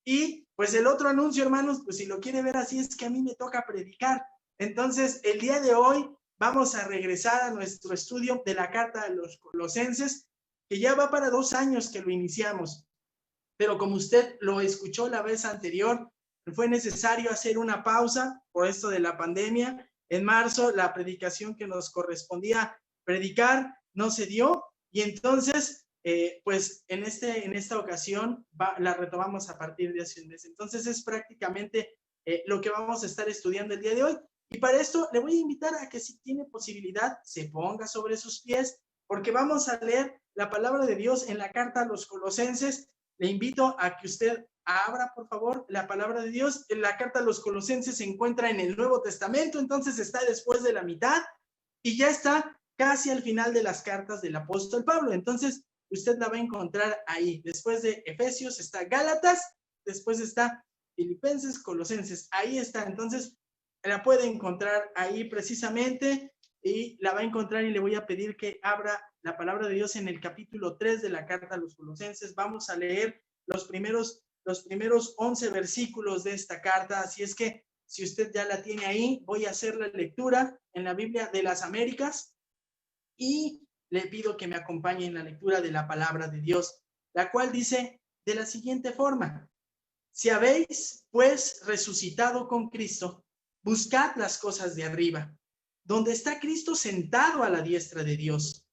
Y pues el otro anuncio, hermanos, pues si lo quiere ver así, es que a mí me toca predicar. Entonces, el día de hoy vamos a regresar a nuestro estudio de la carta de los Colosenses, que ya va para 2 años que lo iniciamos. Pero como usted lo escuchó la vez anterior, fue necesario hacer una pausa por esto de la pandemia. En marzo, la predicación que nos correspondía predicar no se dio, y entonces, pues en esta ocasión la retomamos a partir de hace un mes. Entonces es prácticamente lo que vamos a estar estudiando el día de hoy. Y para esto le voy a invitar a que, si tiene posibilidad, se ponga sobre sus pies, porque vamos a leer la palabra de Dios en la carta a los Colosenses. Le invito a que usted abra, por favor, la palabra de Dios. La carta a los Colosenses se encuentra en el Nuevo Testamento, entonces está después de la mitad y ya está casi al final de las cartas del apóstol Pablo. Entonces, usted la va a encontrar ahí. Después de Efesios está Gálatas, después está Filipenses, Colosenses. Ahí está. Entonces, la puede encontrar ahí precisamente y la va a encontrar, y le voy a pedir que abra la palabra de Dios en el capítulo 3 de la carta a los Colosenses. Vamos a leer los primeros 11 versículos de esta carta. Así es que, si usted ya la tiene ahí, voy a hacer la lectura en la Biblia de las Américas y le pido que me acompañe en la lectura de la palabra de Dios, la cual dice de la siguiente forma: si habéis, pues, resucitado con Cristo, buscad las cosas de arriba, donde está Cristo sentado a la diestra de Dios.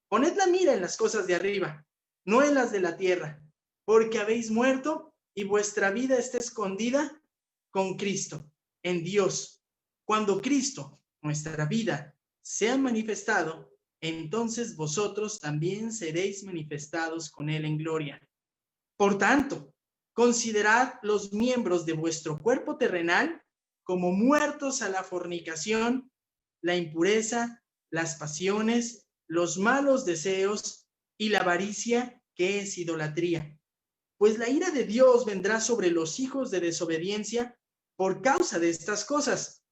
Poned la mira en las cosas de arriba, no en las de la tierra, porque habéis muerto y vuestra vida está escondida con Cristo en Dios. Cuando Cristo, nuestra vida, sea manifestado, entonces vosotros también seréis manifestados con Él en gloria. Por tanto, considerad los miembros de vuestro cuerpo terrenal como muertos a la fornicación, la impureza, las pasiones, los malos deseos y la avaricia, que es idolatría. Pues la ira de Dios vendrá sobre los hijos de desobediencia por causa de estas cosas,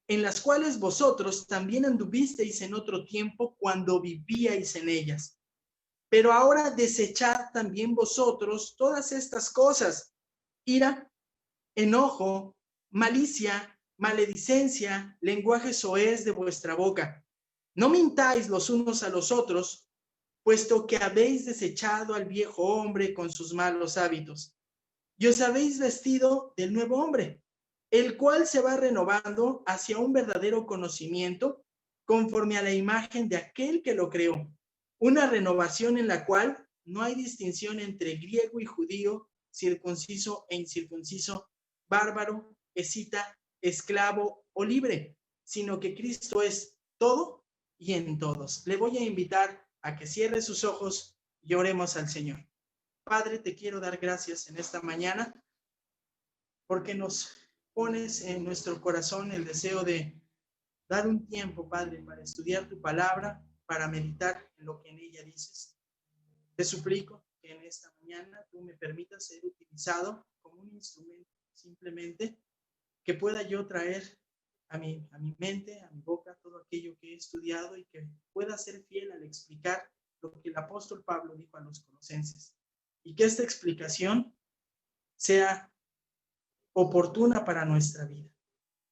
en las cuales vosotros también anduvisteis en otro tiempo cuando vivíais en ellas. Pero ahora desechad también vosotros todas estas cosas: ira, enojo, malicia, maledicencia, lenguaje soez de vuestra boca. No mintáis los unos a los otros, puesto que habéis desechado al viejo hombre con sus malos hábitos, y os habéis vestido del nuevo hombre, el cual se va renovando hacia un verdadero conocimiento, conforme a la imagen de aquel que lo creó. Una renovación en la cual no hay distinción entre griego y judío, circunciso e incircunciso, bárbaro, escita, esclavo o libre, sino que Cristo es todo y en todos. Le voy a invitar a que cierre sus ojos y oremos al Señor. Padre, te quiero dar gracias en esta mañana, porque nos pones en nuestro corazón el deseo de dar un tiempo, Padre, para estudiar tu palabra, para meditar en lo que en ella dices. Te suplico que en esta mañana tú me permitas ser utilizado como un instrumento, simplemente, que pueda yo traer a mi mente, a mi boca, todo aquello que he estudiado, y que pueda ser fiel al explicar lo que el apóstol Pablo dijo a los Colosenses, y que esta explicación sea oportuna para nuestra vida.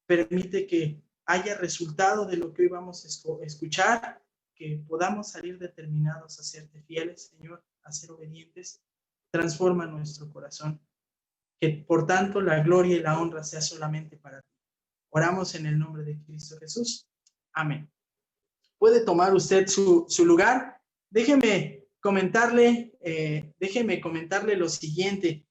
Permite que haya resultado de lo que hoy vamos a escuchar, que podamos salir determinados a serte fieles, Señor, a ser obedientes. Transforma nuestro corazón, que por tanto la gloria y la honra sea solamente para ti. Oramos en el nombre de Cristo Jesús. Amén. Puede tomar usted su lugar. Déjeme comentarle lo siguiente.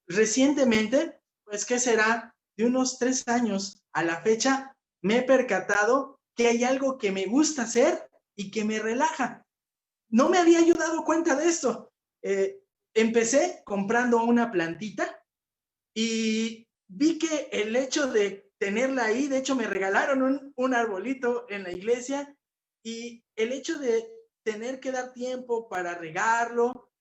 Recientemente, pues, ¿qué será? De unos 3 años a la fecha, me he percatado que hay algo que me gusta hacer y que me relaja. No me había yo dado cuenta de esto. Empecé comprando una plantita y vi que el hecho de tenerla ahí, de hecho me regalaron un arbolito en la iglesia, y el hecho de tener que dar tiempo para regarlo,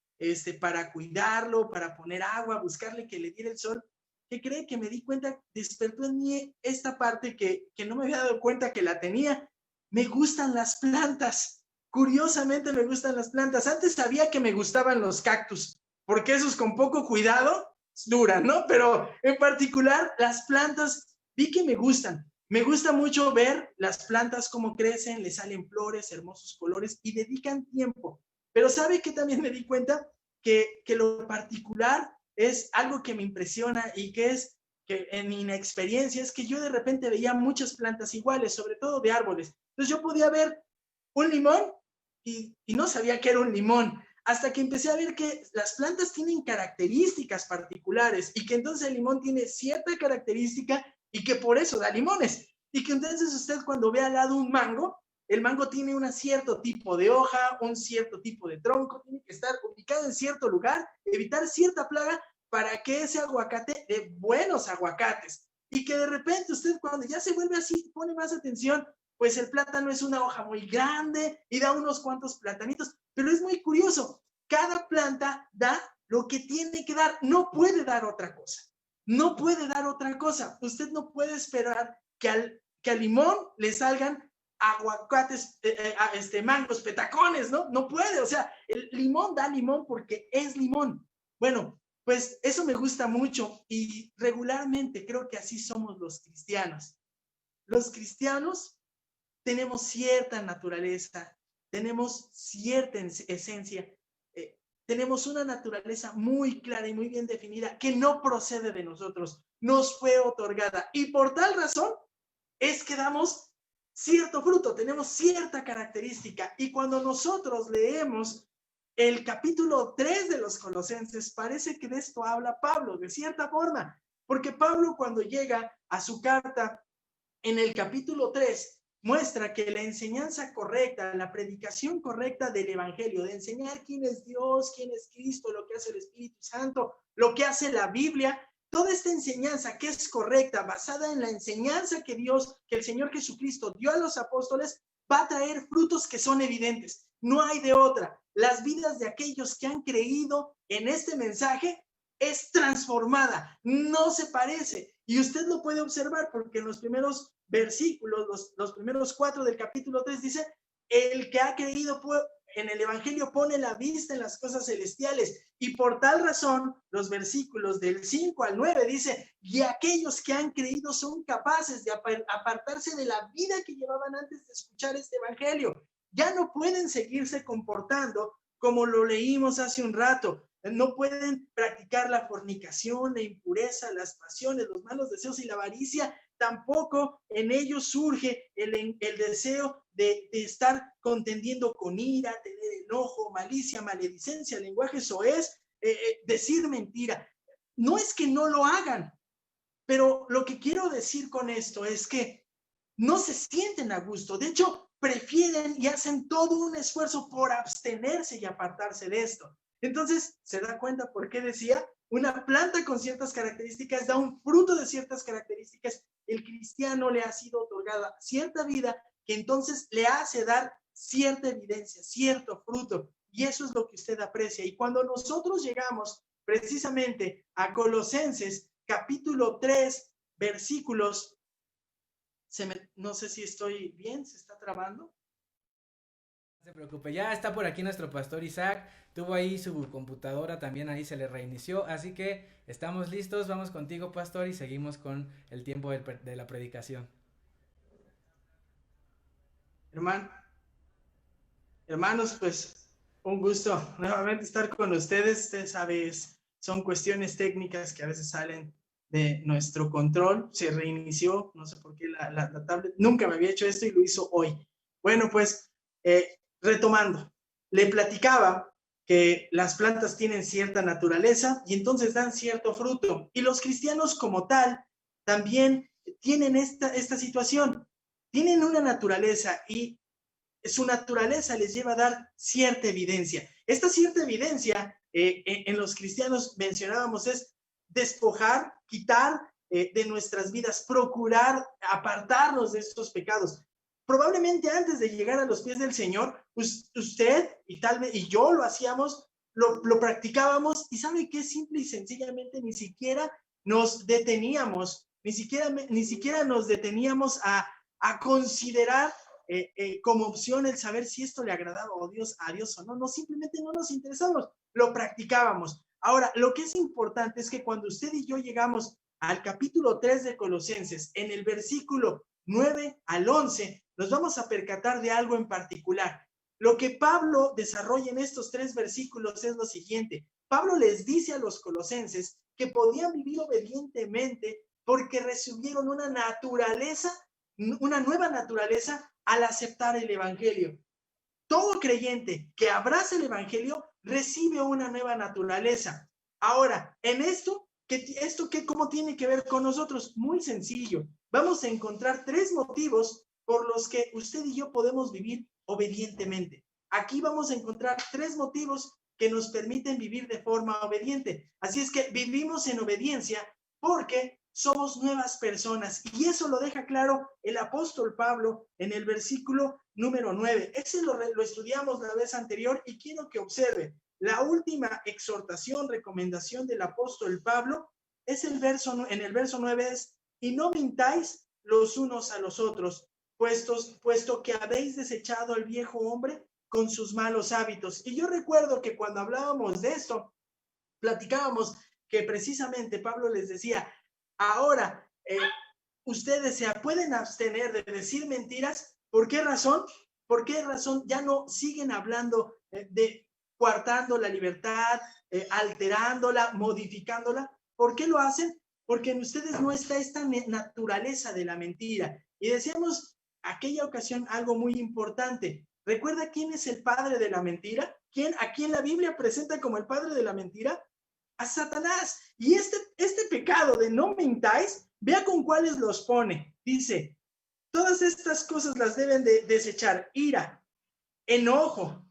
para cuidarlo, para poner agua, buscarle que le diera el sol, ¿qué cree? Que me di cuenta, despertó en mí esta parte que no me había dado cuenta que la tenía. Me gustan las plantas. Curiosamente me gustan las plantas. Antes sabía que me gustaban los cactus, porque esos con poco cuidado duran, ¿no? Pero en particular las plantas vi que me gustan. Me gusta mucho ver las plantas cómo crecen, les salen flores, hermosos colores y dedican tiempo. Pero ¿sabe qué también me di cuenta? Que lo particular es algo que me impresiona y que es que en mi inexperiencia es que yo de repente veía muchas plantas iguales, sobre todo de árboles. Entonces yo podía ver un limón y no sabía que era un limón, hasta que empecé a ver que las plantas tienen características particulares y que entonces el limón tiene cierta característica y que por eso da limones. Y que entonces usted cuando ve al lado un mango, el mango tiene un cierto tipo de hoja, un cierto tipo de tronco, tiene que estar ubicado en cierto lugar, evitar cierta plaga para que ese aguacate dé buenos aguacates. Y que de repente usted cuando ya se vuelve así, pone más atención, pues el plátano es una hoja muy grande y da unos cuantos platanitos, pero es muy curioso, cada planta da lo que tiene que dar, no puede dar otra cosa, no puede dar otra cosa, usted no puede esperar que al limón le salgan aguacates, mangos, petacones, ¿no? No puede, o sea, el limón da limón porque es limón. Bueno, pues eso me gusta mucho y regularmente creo que así somos los cristianos. Los cristianos tenemos cierta naturaleza, tenemos cierta esencia, tenemos una naturaleza muy clara y muy bien definida que no procede de nosotros, nos fue otorgada y por tal razón es que damos cierto fruto, tenemos cierta característica y cuando nosotros leemos el capítulo 3 de los Colosenses, parece que de esto habla Pablo, de cierta forma, porque Pablo cuando llega a su carta en el capítulo 3 muestra que la enseñanza correcta, la predicación correcta del evangelio, de enseñar quién es Dios, quién es Cristo, lo que hace el Espíritu Santo, lo que hace la Biblia, toda esta enseñanza que es correcta, basada en la enseñanza que Dios, que el Señor Jesucristo dio a los apóstoles, va a traer frutos que son evidentes. No hay de otra. Las vidas de aquellos que han creído en este mensaje es transformada, no se parece. Y usted lo puede observar porque en los primeros versículos, los primeros 4 del capítulo 3 dice, el que ha creído en el evangelio pone la vista en las cosas celestiales y por tal razón los versículos del 5 al 9 dice, y aquellos que han creído son capaces de apartarse de la vida que llevaban antes de escuchar este evangelio. Ya no pueden seguirse comportando como lo leímos hace un rato. No pueden practicar la fornicación, la impureza, las pasiones, los malos deseos y la avaricia. Tampoco en ellos surge el deseo de estar contendiendo con ira, tener enojo, malicia, maledicencia, lenguaje soez, decir mentira. No es que no lo hagan, pero lo que quiero decir con esto es que no se sienten a gusto. De hecho, prefieren y hacen todo un esfuerzo por abstenerse y apartarse de esto. Entonces, ¿se da cuenta por qué decía? Una planta con ciertas características da un fruto de ciertas características. El cristiano le ha sido otorgada cierta vida que entonces le hace dar cierta evidencia, cierto fruto. Y eso es lo que usted aprecia. Y cuando nosotros llegamos precisamente a Colosenses, capítulo 3, versículos, no sé si estoy bien, ¿se está trabando? No se preocupe, ya está por aquí nuestro pastor Isaac, tuvo ahí su computadora, también ahí se le reinició, así que estamos listos, vamos contigo pastor y seguimos con el tiempo de la predicación. Hermano, hermanos, pues un gusto nuevamente estar con ustedes. Ustedes saben, son cuestiones técnicas que a veces salen de nuestro control. Se reinició, no sé por qué la tablet. Nunca me había hecho esto y lo hizo hoy. Bueno, pues retomando, le platicaba que las plantas tienen cierta naturaleza y entonces dan cierto fruto. Y los cristianos como tal también tienen esta situación. Tienen una naturaleza y su naturaleza les lleva a dar cierta evidencia. Esta cierta evidencia en los cristianos mencionábamos es despojar, quitar de nuestras vidas, procurar apartarnos de estos pecados. Probablemente antes de llegar a los pies del Señor, usted y tal vez y yo lo hacíamos, lo practicábamos y sabe que simple y sencillamente ni siquiera nos deteníamos, ni siquiera nos deteníamos a considerar como opción el saber si esto le agradaba a Dios o no, no, simplemente no nos interesamos, lo practicábamos. Ahora, lo que es importante es que cuando usted y yo llegamos al capítulo 3 de Colosenses, en el versículo 9 al 11, nos vamos a percatar de algo en particular. Lo que Pablo desarrolla en estos 3 versículos es lo siguiente. Pablo les dice a los colosenses que podían vivir obedientemente porque recibieron una nueva naturaleza al aceptar el evangelio. Todo creyente que abraza el evangelio recibe una nueva naturaleza. Ahora, en esto, ¿cómo tiene que ver con nosotros? Muy sencillo. Vamos a encontrar 3 motivos por los que usted y yo podemos vivir obedientemente. Aquí vamos a encontrar 3 motivos que nos permiten vivir de forma obediente. Así es que vivimos en obediencia porque somos nuevas personas. Y eso lo deja claro el apóstol Pablo en el versículo número 9. Ese lo estudiamos la vez anterior y quiero que observe. La última exhortación, recomendación del apóstol Pablo es en el verso 9 es: y no mintáis los unos a los otros, puesto que habéis desechado al viejo hombre con sus malos hábitos. Y yo recuerdo que cuando hablábamos de esto, platicábamos que precisamente Pablo les decía, ahora ustedes se pueden abstener de decir mentiras. ¿Por qué razón? ¿Por qué razón ya no siguen hablando de coartando la libertad, alterándola, modificándola? ¿Por qué lo hacen? Porque en ustedes no está esta naturaleza de la mentira. Y decíamos aquella ocasión algo muy importante. ¿Recuerda quién es el padre de la mentira? ¿A quién la Biblia presenta como el padre de la mentira? A Satanás. Y este pecado de no mintáis, vea con cuáles los pone. Dice, todas estas cosas las deben de desechar: ira, enojo,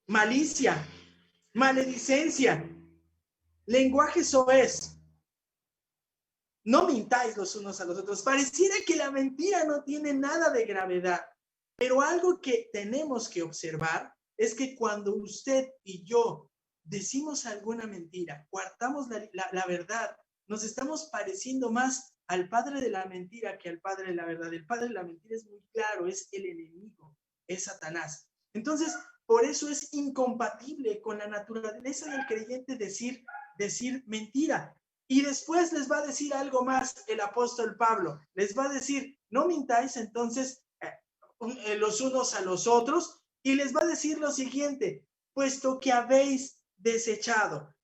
malicia, maledicencia, lenguaje soez. No mintáis los unos a los otros. Pareciera que la mentira no tiene nada de gravedad, pero algo que tenemos que observar es que cuando usted y yo decimos alguna mentira, coartamos la verdad, nos estamos pareciendo más al padre de la mentira que al padre de la verdad. El padre de la mentira es muy claro, es el enemigo, es Satanás. Entonces, por eso es incompatible con la naturaleza del creyente decir mentira. Y después les va a decir algo más el apóstol Pablo. Les va a decir, no mintáis entonces los unos a los otros, y les va a decir lo siguiente: puesto que habéis desechado.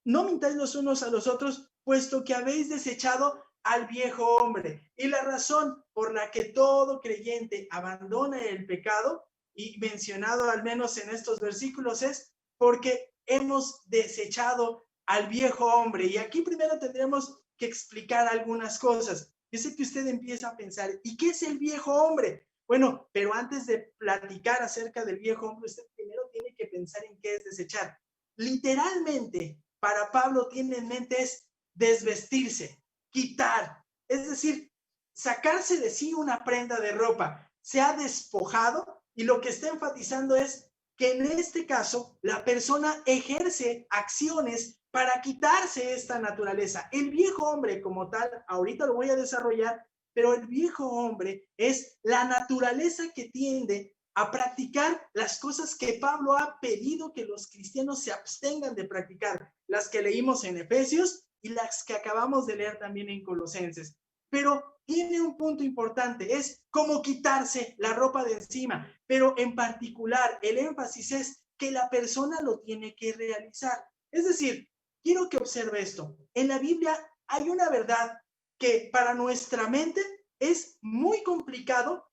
No mintáis los unos a los otros, puesto que habéis desechado al viejo hombre. Y la razón por la que todo creyente abandona el pecado, y mencionado al menos en estos versículos, es porque hemos desechado al viejo hombre. Y aquí primero tendremos que explicar algunas cosas. Yo sé que usted empieza a pensar, ¿y qué es el viejo hombre? Bueno, pero antes de platicar acerca del viejo hombre, usted primero tiene que pensar en qué es desechar. Literalmente, para Pablo tiene en mente es desvestirse, quitar, es decir, sacarse de sí una prenda de ropa. Se ha despojado, y lo que está enfatizando es que en este caso la persona ejerce acciones para quitarse esta naturaleza. El viejo hombre como tal, ahorita lo voy a desarrollar, pero el viejo hombre es la naturaleza que tiende a practicar las cosas que Pablo ha pedido que los cristianos se abstengan de practicar, las que leímos en Efesios y las que acabamos de leer también en Colosenses. Pero tiene un punto importante, es cómo quitarse la ropa de encima, pero en particular el énfasis es que la persona lo tiene que realizar. Es decir, quiero que observe esto. En la Biblia hay una verdad que para nuestra mente es muy complicado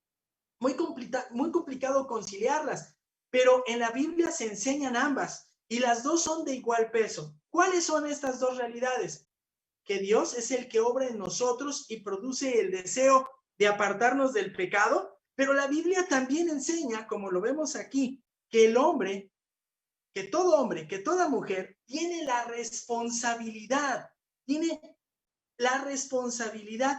conciliarlas, pero en la Biblia se enseñan ambas y las dos son de igual peso. ¿Cuáles son estas dos realidades? Que Dios es el que obra en nosotros y produce el deseo de apartarnos del pecado, pero la Biblia también enseña, como lo vemos aquí, que todo hombre, que toda mujer tiene la responsabilidad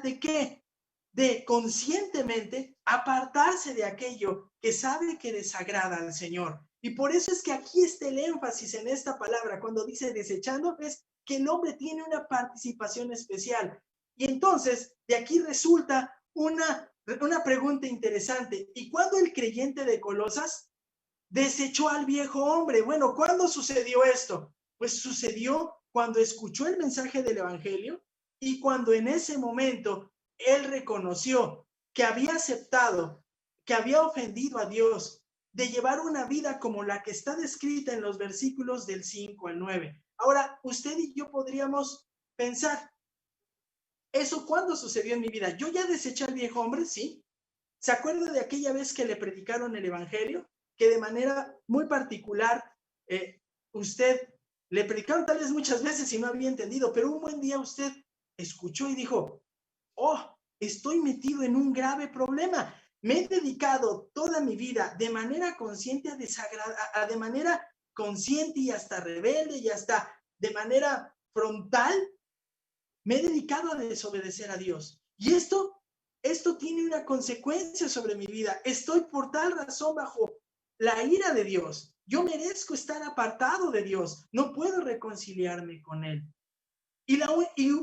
¿de qué? De conscientemente apartarse de aquello que sabe que desagrada al Señor. Y por eso es que aquí está el énfasis en esta palabra, cuando dice desechando, es que el hombre tiene una participación especial. Y entonces, de aquí resulta una pregunta interesante. ¿Y cuándo el creyente de Colosas desechó al viejo hombre? Bueno, ¿cuándo sucedió esto? Pues sucedió cuando escuchó el mensaje del Evangelio y cuando en ese momento él reconoció que había aceptado, que había ofendido a Dios, de llevar una vida como la que está descrita en los versículos del 5 al 9. Ahora, usted y yo podríamos pensar, ¿eso cuándo sucedió en mi vida? ¿Yo ya deseché al viejo hombre? Sí. ¿Se acuerda de aquella vez que le predicaron el Evangelio? Que de manera muy particular, usted le predicaron tal vez muchas veces y no había entendido, pero un buen día usted escuchó y dijo, oh, estoy metido en un grave problema. Me he dedicado toda mi vida de manera consciente de manera consciente y hasta rebelde y hasta de manera frontal, me he dedicado a desobedecer a Dios. Y esto tiene una consecuencia sobre mi vida. Estoy por tal razón bajo la ira de Dios. Yo merezco estar apartado de Dios. No puedo reconciliarme con Él. Y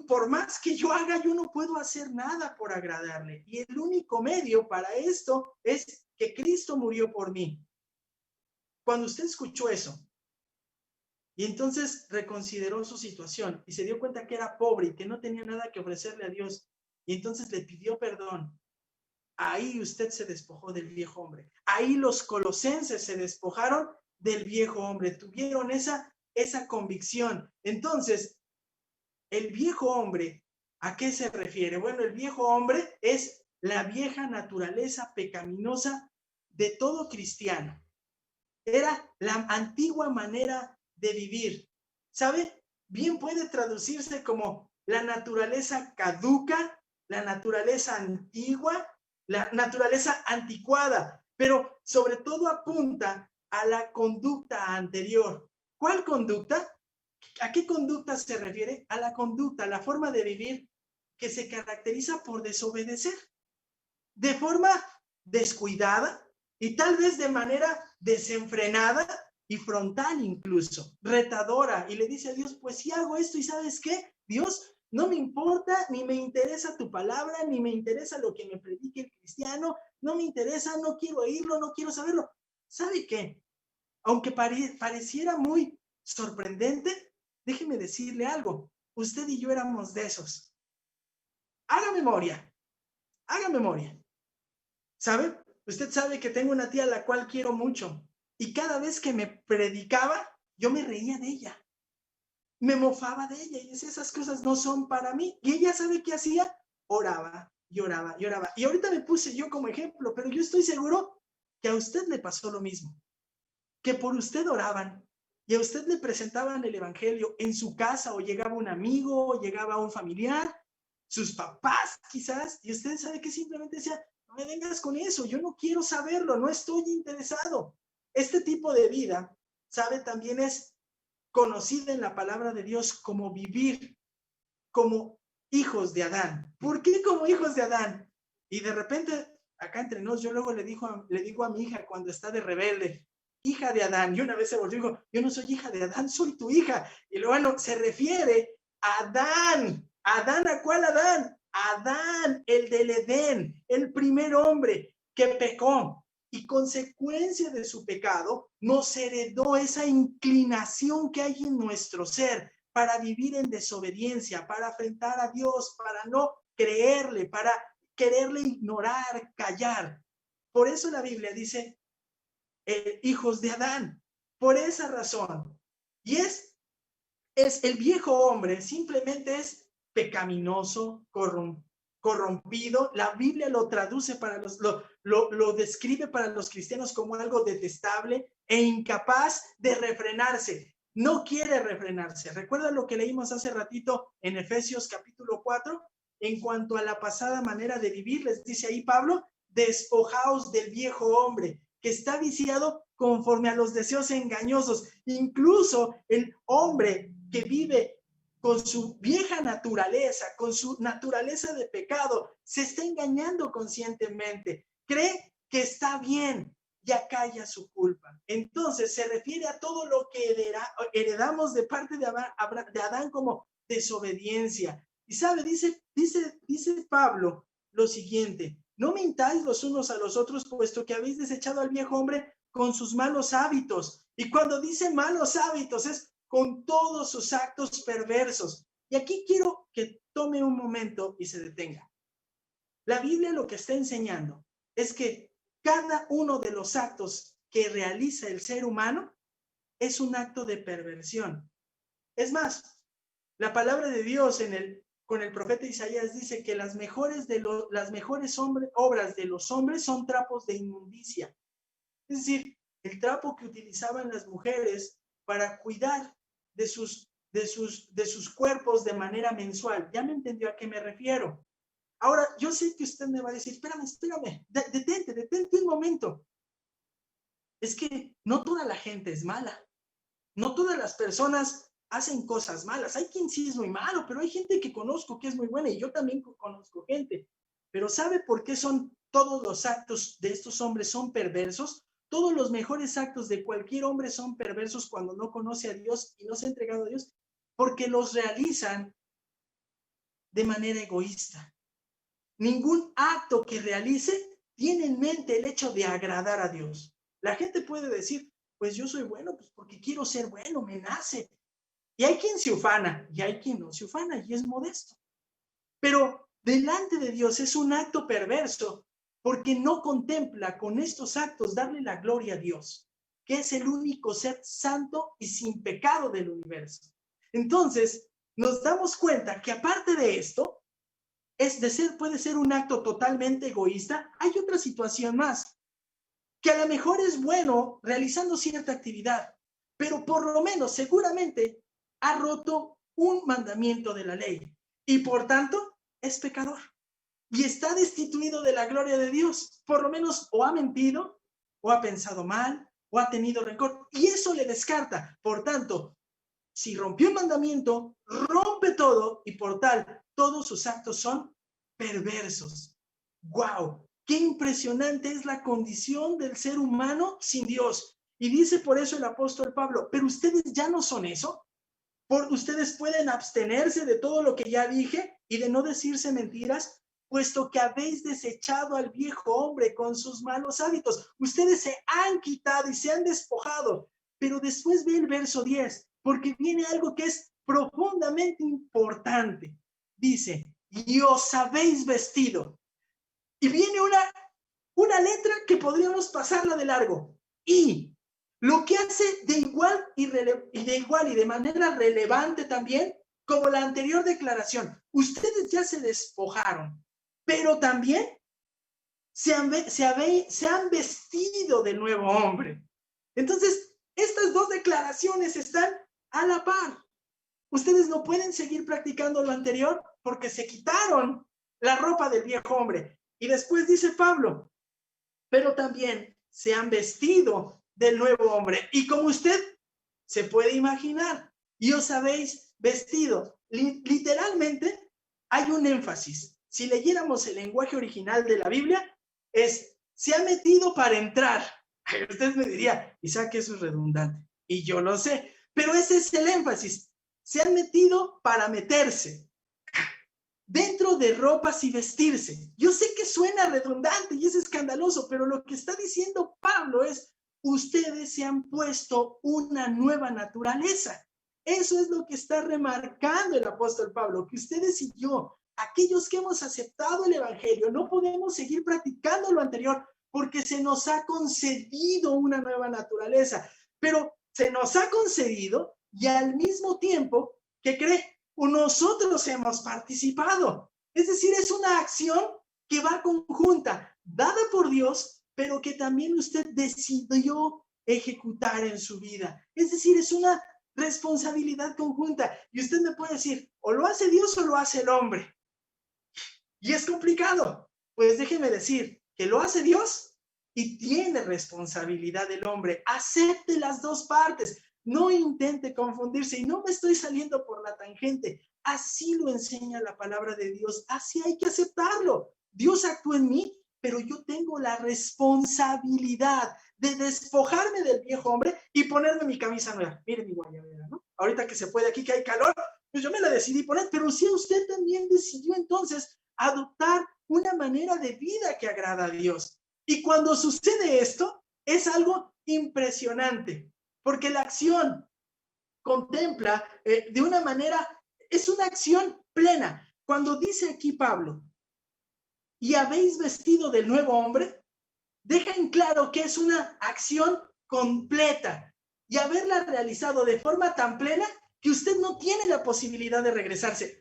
por más que yo haga, yo no puedo hacer nada por agradarle. Y el único medio para esto es que Cristo murió por mí. Cuando usted escuchó eso, y entonces reconsideró su situación y se dio cuenta que era pobre y que no tenía nada que ofrecerle a Dios, y entonces le pidió perdón, ahí usted se despojó del viejo hombre. Ahí los colosenses se despojaron del viejo hombre, tuvieron esa convicción. Entonces, el viejo hombre, ¿a qué se refiere? Bueno, el viejo hombre es la vieja naturaleza pecaminosa de todo cristiano. Era la antigua manera de vivir. ¿Sabe? Bien puede traducirse como la naturaleza caduca, la naturaleza antigua, la naturaleza anticuada, pero sobre todo apunta a la conducta anterior. ¿Cuál conducta? ¿A qué conducta se refiere? A la conducta, a la forma de vivir que se caracteriza por desobedecer, de forma descuidada y tal vez de manera desenfrenada y frontal incluso, retadora, y le dice a Dios, pues si hago esto y ¿sabes qué? Dios, no me importa, ni me interesa tu palabra, ni me interesa lo que me predique el cristiano, no me interesa, no quiero oírlo, no quiero saberlo. ¿Sabe qué? Aunque pareciera muy sorprendente, déjeme decirle algo, usted y yo éramos de esos. Haga memoria, haga memoria. ¿Sabe? Usted sabe que tengo una tía a la cual quiero mucho y cada vez que me predicaba, yo me reía de ella, me mofaba de ella y decía, esas cosas no son para mí. Y ella, ¿sabe qué hacía? Oraba, lloraba, lloraba. Y ahorita me puse yo como ejemplo, pero yo estoy seguro que a usted le pasó lo mismo, que por usted oraban y a usted le presentaban el evangelio en su casa o llegaba un amigo o llegaba un familiar, sus papás quizás, y usted sabe que simplemente decía, no me vengas con eso, yo no quiero saberlo, no estoy interesado. Este tipo de vida, sabe, también es conocida en la palabra de Dios como vivir como hijos de Adán. ¿Por qué como hijos de Adán? Y de repente, acá entre nos, yo luego le digo a mi hija cuando está de rebelde, hija de Adán, y una vez se volvió y dijo, yo no soy hija de Adán, soy tu hija. Y luego, bueno, se refiere a Adán. ¿Adán a cuál Adán? Adán, el del Edén, el primer hombre que pecó. Y consecuencia de su pecado, nos heredó esa inclinación que hay en nuestro ser para vivir en desobediencia, para afrentar a Dios, para no creerle, para quererle ignorar, callar. Por eso la Biblia dice, hijos de Adán, por esa razón. Y es el viejo hombre, simplemente es pecaminoso, corrompido. La Biblia lo traduce para lo describe para los cristianos como algo detestable e incapaz de refrenarse. No quiere refrenarse. ¿Recuerda lo que leímos hace ratito en Efesios capítulo 4? En cuanto a la pasada manera de vivir, les dice ahí Pablo, despojaos del viejo hombre que está viciado conforme a los deseos engañosos. Incluso el hombre que vive con su vieja naturaleza, con su naturaleza de pecado, se está engañando conscientemente. Cree que está bien, ya calla su culpa. Entonces se refiere a todo lo que heredamos de parte de Adán como desobediencia. Y sabe, dice Pablo lo siguiente, no mintáis los unos a los otros, puesto que habéis desechado al viejo hombre con sus malos hábitos. Y cuando dice malos hábitos es con todos sus actos perversos. Y aquí quiero que tome un momento y se detenga. La Biblia lo que está enseñando es que cada uno de los actos que realiza el ser humano es un acto de perversión. Es más, la palabra de Dios con el profeta Isaías dice que las mejores obras de los hombres son trapos de inmundicia. Es decir, el trapo que utilizaban las mujeres para cuidar de sus cuerpos de manera mensual. Ya me entendió a qué me refiero. Ahora, yo sé que usted me va a decir, espérame, detente un momento. Es que no toda la gente es mala. No todas las personas hacen cosas malas. Hay quien sí es muy malo, pero hay gente que conozco que es muy buena y yo también conozco gente. Pero ¿sabe por qué todos los actos de estos hombres son perversos? Todos los mejores actos de cualquier hombre son perversos cuando no conoce a Dios y no se ha entregado a Dios, porque los realizan de manera egoísta. Ningún acto que realice tiene en mente el hecho de agradar a Dios. La gente puede decir, pues yo soy bueno, pues porque quiero ser bueno, me nace. Y hay quien se ufana, y hay quien no se ufana, y es modesto. Pero delante de Dios es un acto perverso, porque no contempla con estos actos darle la gloria a Dios, que es el único ser santo y sin pecado del universo. Entonces, nos damos cuenta que aparte de esto, puede ser un acto totalmente egoísta. Hay otra situación más, que a lo mejor es bueno realizando cierta actividad, pero por lo menos seguramente ha roto un mandamiento de la ley y por tanto es pecador y está destituido de la gloria de Dios. Por lo menos o ha mentido, o ha pensado mal, o ha tenido rencor, y eso le descarta. Por tanto, si rompió un mandamiento, rompe todo, y por tal, todos sus actos son perversos. ¡Wow! ¡Qué impresionante es la condición del ser humano sin Dios! Y dice por eso el apóstol Pablo, pero ustedes ya no son eso. Ustedes pueden abstenerse de todo lo que ya dije y de no decirse mentiras, puesto que habéis desechado al viejo hombre con sus malos hábitos. Ustedes se han quitado y se han despojado. Pero después ve el verso 10, porque viene algo que es profundamente importante. Dice, y os habéis vestido. Y viene una letra que podríamos pasarla de largo. Y lo que hace de igual y de manera relevante también, como la anterior declaración, ustedes ya se despojaron, pero también se han vestido de nuevo hombre. Entonces, estas dos declaraciones están a la par. Ustedes no pueden seguir practicando lo anterior porque se quitaron la ropa del viejo hombre. Y después dice Pablo, pero también se han vestido del nuevo hombre. Y como usted se puede imaginar, y os habéis vestido. Literalmente hay un énfasis. Si leyéramos el lenguaje original de la Biblia, se ha metido para entrar. Usted me diría, Isaac, eso es redundante. Y yo lo sé, pero ese es el énfasis. Se han metido para meterse dentro de ropas y vestirse. Yo sé que suena redundante y es escandaloso, pero lo que está diciendo Pablo es, ustedes se han puesto una nueva naturaleza. Eso es lo que está remarcando el apóstol Pablo, que ustedes y yo, aquellos que hemos aceptado el evangelio, no podemos seguir practicando lo anterior porque se nos ha concedido una nueva naturaleza, pero se nos ha concedido y al mismo tiempo, ¿qué cree? Nosotros hemos participado. Es decir, es una acción que va conjunta, dada por Dios, pero que también usted decidió ejecutar en su vida. Es decir, es una responsabilidad conjunta. Y usted me puede decir, o lo hace Dios o lo hace el hombre. Y es complicado. Pues déjeme decir que lo hace Dios y tiene responsabilidad el hombre. Acepte las dos partes. No intente confundirse y no me estoy saliendo por la tangente. Así lo enseña la palabra de Dios. Así hay que aceptarlo. Dios actúa en mí, pero yo tengo la responsabilidad de despojarme del viejo hombre y ponerme mi camisa nueva. Mire mi guayabera, ¿no? Ahorita que se puede aquí, que hay calor, pues yo me la decidí poner, pero si usted también decidió entonces adoptar una manera de vida que agrada a Dios. Y cuando sucede esto, es algo impresionante. Porque la acción contempla de una manera, es una acción plena. Cuando dice aquí Pablo, y habéis vestido del nuevo hombre, deja en claro que es una acción completa y haberla realizado de forma tan plena que usted no tiene la posibilidad de regresarse.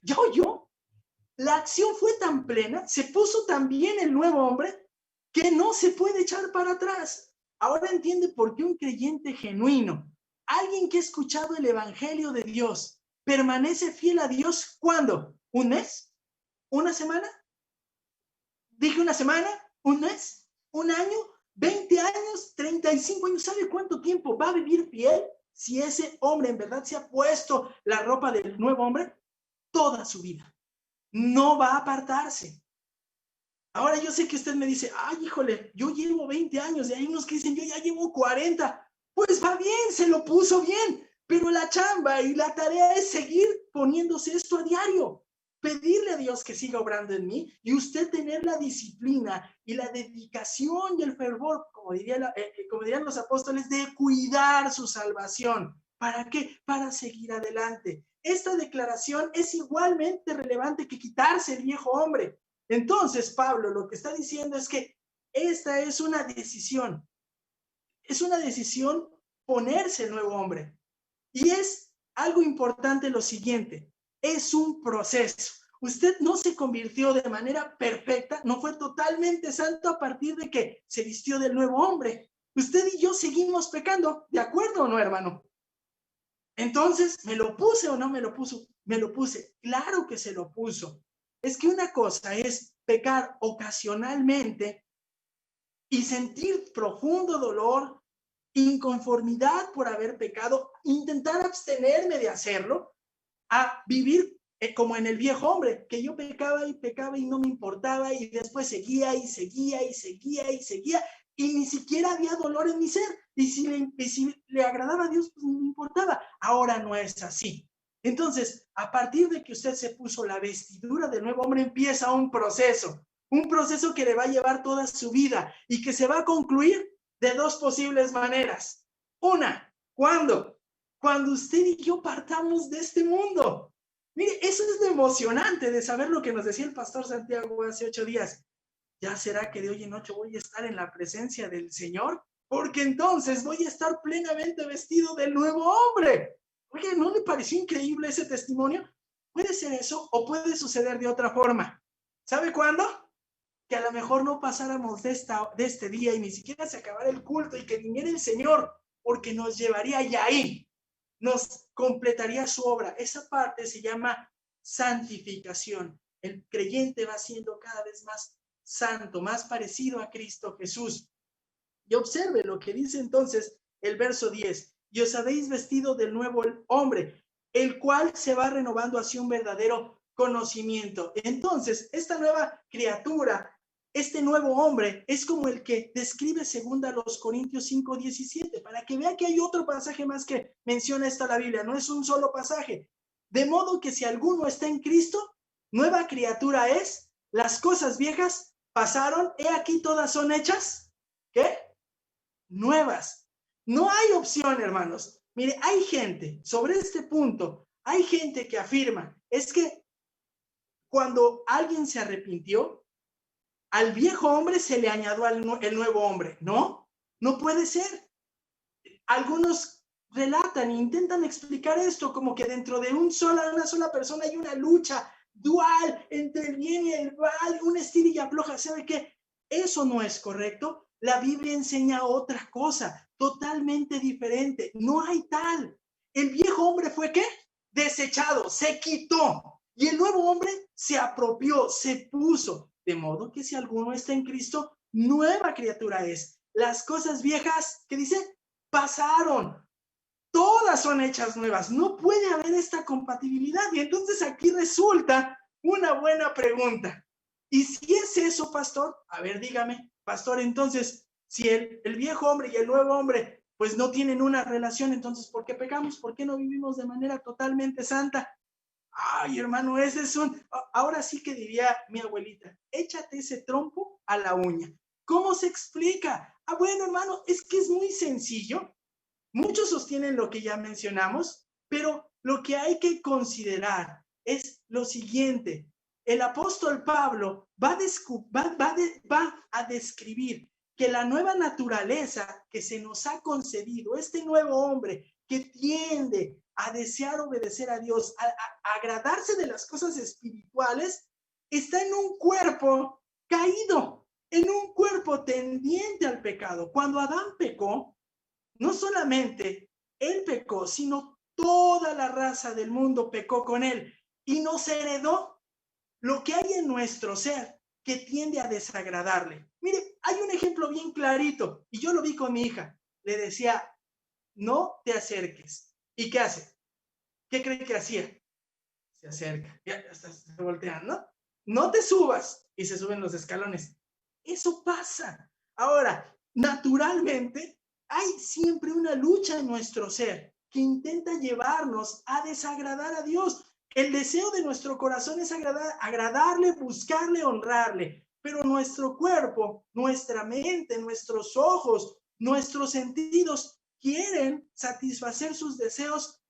La acción fue tan plena, se puso tan bien el nuevo hombre que no se puede echar para atrás. Ahora entiende por qué un creyente genuino, alguien que ha escuchado el evangelio de Dios, permanece fiel a Dios. ¿Cuándo? ¿Un mes? ¿Una semana? Dije una semana, un mes, un año, 20 años, 35 años. ¿Sabe cuánto tiempo va a vivir fiel si ese hombre en verdad se ha puesto la ropa del nuevo hombre? Toda su vida. No va a apartarse. Ahora yo sé que usted me dice, ay, híjole, yo llevo 20 años y hay unos que dicen, yo ya llevo 40. Pues va bien, se lo puso bien, pero la chamba y la tarea es seguir poniéndose esto a diario. Pedirle a Dios que siga obrando en mí y usted tener la disciplina y la dedicación y el fervor, como dirían los apóstoles, de cuidar su salvación. ¿Para qué? Para seguir adelante. Esta declaración es igualmente relevante que quitarse el viejo hombre. Entonces, Pablo lo que está diciendo es que esta es una decisión ponerse el nuevo hombre. Y es algo importante lo siguiente, es un proceso. Usted no se convirtió de manera perfecta, no fue totalmente santo a partir de que se vistió del nuevo hombre. Usted y yo seguimos pecando, ¿de acuerdo o no, hermano? Entonces, ¿me lo puse o no me lo puso? Me lo puse, claro que se lo puso. Es que una cosa es pecar ocasionalmente y sentir profundo dolor, inconformidad por haber pecado, intentar abstenerme de hacerlo, a vivir como en el viejo hombre, que yo pecaba y no me importaba y después seguía y ni siquiera había dolor en mi ser. Y si le agradaba a Dios, pues no me importaba. Ahora no es así. Entonces, a partir de que usted se puso la vestidura del nuevo hombre, empieza un proceso que le va a llevar toda su vida y que se va a concluir de dos posibles maneras. Una, ¿cuándo? Cuando usted y yo partamos de este mundo. Mire, eso es lo emocionante de saber lo que nos decía el pastor Santiago hace 8 días. ¿Ya será que de hoy en noche voy a estar en la presencia del Señor? Porque entonces voy a estar plenamente vestido del nuevo hombre. Oye, ¿no le pareció increíble ese testimonio? Puede ser eso o puede suceder de otra forma. ¿Sabe cuándo? Que a lo mejor no pasáramos de este día y ni siquiera se acabara el culto y que viniera el Señor, porque nos llevaría ya ahí, nos completaría su obra. Esa parte se llama santificación. El creyente va siendo cada vez más santo, más parecido a Cristo Jesús. Y observe lo que dice entonces el verso 10. Y os habéis vestido del nuevo hombre, el cual se va renovando hacia un verdadero conocimiento. Entonces, esta nueva criatura, este nuevo hombre, es como el que describe segunda los Corintios 5:17, para que vea que hay otro pasaje más que menciona esta la Biblia, no es un solo pasaje. De modo que si alguno está en Cristo, nueva criatura es, las cosas viejas pasaron, he aquí todas son hechas, ¿qué? Nuevas. No hay opción, hermanos. Mire, hay gente, sobre este punto, hay gente que afirma, es que cuando alguien se arrepintió, al viejo hombre se le añadió el nuevo hombre. No, no puede ser. Algunos relatan e intentan explicar esto como que dentro de una sola persona hay una lucha dual entre el bien y el mal, un estira y afloja. ¿Sabe qué? Eso no es correcto. La Biblia enseña otra cosa, totalmente diferente. No hay tal. El viejo hombre fue ¿qué? Desechado, se quitó. Y el nuevo hombre se apropió, se puso. De modo que si alguno está en Cristo, nueva criatura es. Las cosas viejas, ¿qué dice? Pasaron. Todas son hechas nuevas. No puede haber esta compatibilidad. Y entonces aquí resulta una buena pregunta. ¿Y si es eso, pastor? A ver, dígame, pastor, entonces, si el viejo hombre y el nuevo hombre pues no tienen una relación, entonces, ¿por qué pecamos? ¿Por qué no vivimos de manera totalmente santa? Ay, hermano, ese es ahora sí que diría mi abuelita, échate ese trompo a la uña. ¿Cómo se explica? Ah, bueno, hermano, es que es muy sencillo. Muchos sostienen lo que ya mencionamos, Pero lo que hay que considerar es lo siguiente. El apóstol Pablo va a describir que la nueva naturaleza que se nos ha concedido, este nuevo hombre que tiende a desear obedecer a Dios, a agradarse de las cosas espirituales, está en un cuerpo caído, en un cuerpo tendiente al pecado. Cuando Adán pecó, no solamente él pecó, sino toda la raza del mundo pecó con él y nos heredó lo que hay en nuestro ser que tiende a desagradarle. Mire, hay un ejemplo bien clarito y yo lo vi con mi hija. Le decía, no te acerques. ¿Y qué hace? ¿Qué cree que hacía? Se acerca, ya se voltean, ¿no? No te subas y se suben los escalones. Eso pasa. Ahora, naturalmente, hay siempre una lucha en nuestro ser que intenta llevarnos a desagradar a Dios. El deseo de nuestro corazón es agradarle, buscarle, honrarle, pero nuestro cuerpo, nuestra mente, nuestros ojos, nuestros sentidos quieren satisfacer sus deseos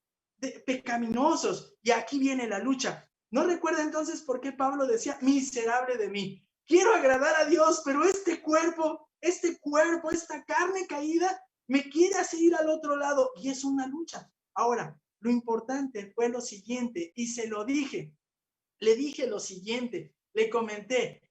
pecaminosos. Y aquí viene la lucha. ¿No recuerda entonces por qué Pablo decía, miserable de mí? Quiero agradar a Dios, pero este cuerpo, esta carne caída, me quiere hacer ir al otro lado. Y es una lucha. Ahora, lo importante fue lo siguiente, y se lo dije. Le dije lo siguiente, le comenté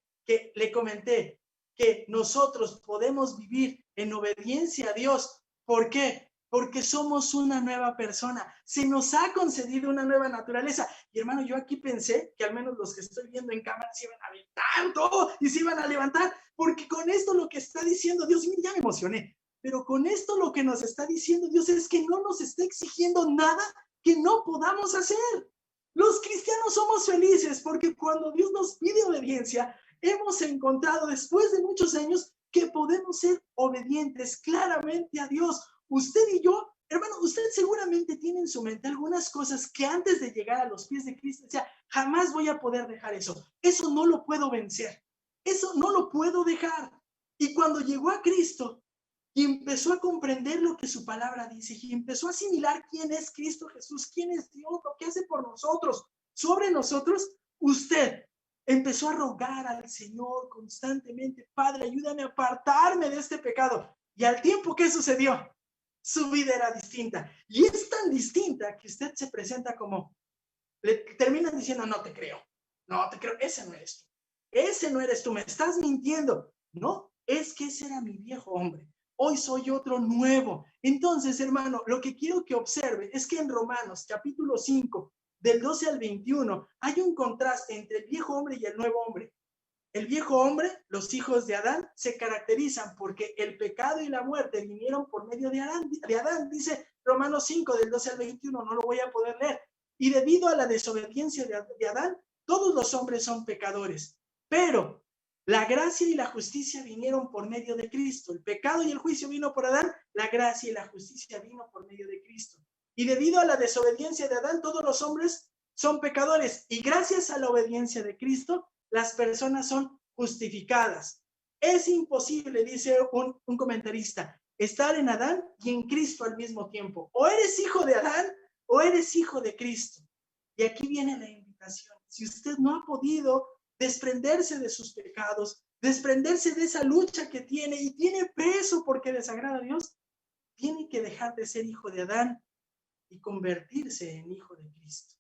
que nosotros podemos vivir en obediencia a Dios. ¿Por qué? Porque somos una nueva persona. Se nos ha concedido una nueva naturaleza. Y hermano, yo aquí pensé que al menos los que estoy viendo en cámara se iban a aventar todo y se iban a levantar, porque con esto lo que está diciendo Dios, mira, ya me emocioné, pero con esto lo que nos está diciendo Dios es que no nos está exigiendo nada que no podamos hacer. Los cristianos somos felices porque cuando Dios nos pide obediencia, hemos encontrado después de muchos años que podemos ser obedientes claramente a Dios. Usted y yo, hermano, usted seguramente tiene en su mente algunas cosas que antes de llegar a los pies de Cristo decía, jamás voy a poder dejar eso. Eso no lo puedo vencer. Eso no lo puedo dejar. Y cuando llegó a Cristo, y empezó a comprender lo que su palabra dice y empezó a asimilar quién es Cristo Jesús, quién es Dios, lo que hace por nosotros, sobre nosotros, usted empezó a rogar al Señor constantemente, Padre, ayúdame a apartarme de este pecado. Y al tiempo que sucedió, su vida era distinta. Y es tan distinta que usted se presenta como, le terminan diciendo, no te creo, ese no eres tú. Ese no eres tú, me estás mintiendo. No, es que ese era mi viejo hombre. Hoy soy otro nuevo. Entonces, hermano, lo que quiero que observe es que en Romanos capítulo 5, del 12 al 21, hay un contraste entre el viejo hombre y el nuevo hombre. El viejo hombre, los hijos de Adán, se caracterizan porque el pecado y la muerte vinieron por medio de Adán. Dice Romanos 5, del 12 al 21, no lo voy a poder leer. Y debido a la desobediencia de Adán, todos los hombres son pecadores. Pero la gracia y la justicia vinieron por medio de Cristo. El pecado y el juicio vino por Adán, la gracia y la justicia vino por medio de Cristo. Y debido a la desobediencia de Adán, todos los hombres son pecadores. Y gracias a la obediencia de Cristo, las personas son justificadas. Es imposible, dice un comentarista, estar en Adán y en Cristo al mismo tiempo. O eres hijo de Adán o eres hijo de Cristo. Y aquí viene la invitación. Si usted no ha podido desprenderse de sus pecados, desprenderse de esa lucha que tiene y tiene peso porque desagrada a Dios, tiene que dejar de ser hijo de Adán y convertirse en hijo de Cristo.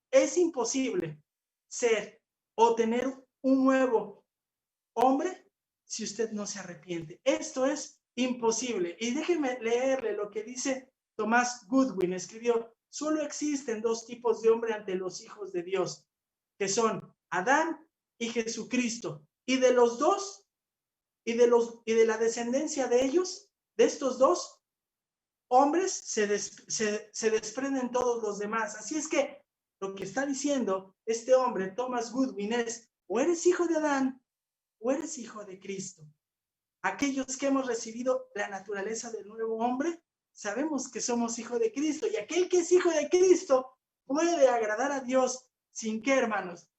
Es imposible ser o tener un nuevo hombre si usted no se arrepiente. Esto es imposible. Y déjeme leerle lo que dice Thomas Goodwin. Escribió, solo existen dos tipos de hombre ante los hijos de Dios, que son Adán y Jesucristo. Y de los dos, y de la descendencia de ellos, de estos dos hombres, se desprenden todos los demás. Así es que lo que está diciendo este hombre, Thomas Goodwin, es o eres hijo de Adán o eres hijo de Cristo. Aquellos que hemos recibido la naturaleza del nuevo hombre, sabemos que somos hijos de Cristo, y aquel que es hijo de Cristo puede agradar a Dios. ¿Sin qué, hermanos?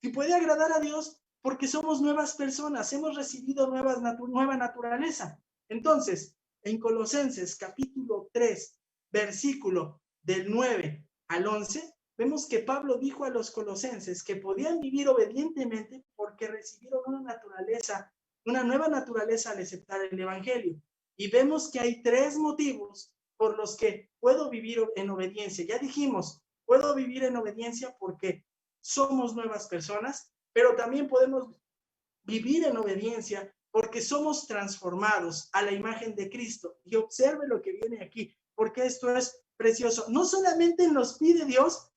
Si puede agradar a Dios porque somos nuevas personas, hemos recibido nueva naturaleza. Entonces, en Colosenses capítulo 3, versículo del 9 al 11, vemos que Pablo dijo a los colosenses que podían vivir obedientemente porque recibieron una nueva naturaleza al aceptar el evangelio. Y vemos que hay 3 motivos por los que puedo vivir en obediencia. Ya dijimos, puedo vivir en obediencia porque somos nuevas personas, pero también podemos vivir en obediencia porque somos transformados a la imagen de Cristo. Y observe lo que viene aquí, porque esto es precioso. No solamente nos pide Dios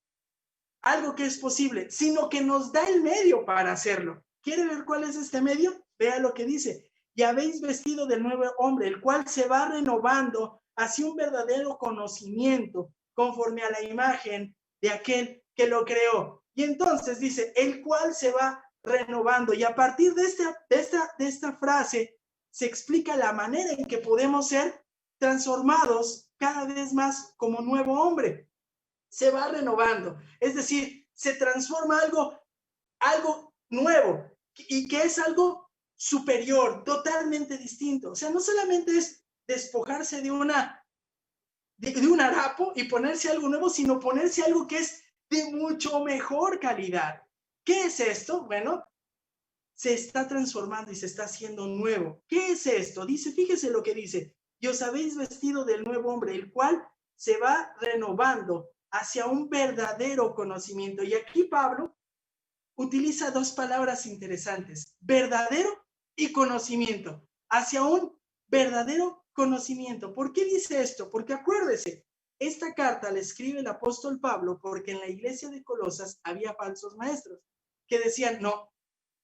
algo que es posible, sino que nos da el medio para hacerlo. ¿Quiere ver cuál es este medio? Vea lo que dice. Y habéis vestido del nuevo hombre, el cual se va renovando hacia un verdadero conocimiento, conforme a la imagen de aquel que lo creó. Y entonces dice, el cual se va renovando. Y a partir de esta frase se explica la manera en que podemos ser transformados cada vez más como nuevo hombre. Se va renovando, es decir, se transforma algo nuevo y que es algo superior, totalmente distinto. O sea, no solamente es despojarse de un harapo y ponerse algo nuevo, sino ponerse algo que es de mucho mejor calidad. ¿Qué es esto? Bueno, se está transformando y se está haciendo nuevo. ¿Qué es esto? Dice, fíjese lo que dice, y os habéis vestido del nuevo hombre, el cual se va renovando hacia un verdadero conocimiento. Y aquí Pablo utiliza 2 palabras interesantes, verdadero y conocimiento, hacia un verdadero conocimiento. ¿Por qué dice esto? Porque acuérdese, esta carta la escribe el apóstol Pablo porque en la iglesia de Colosas había falsos maestros que decían, no,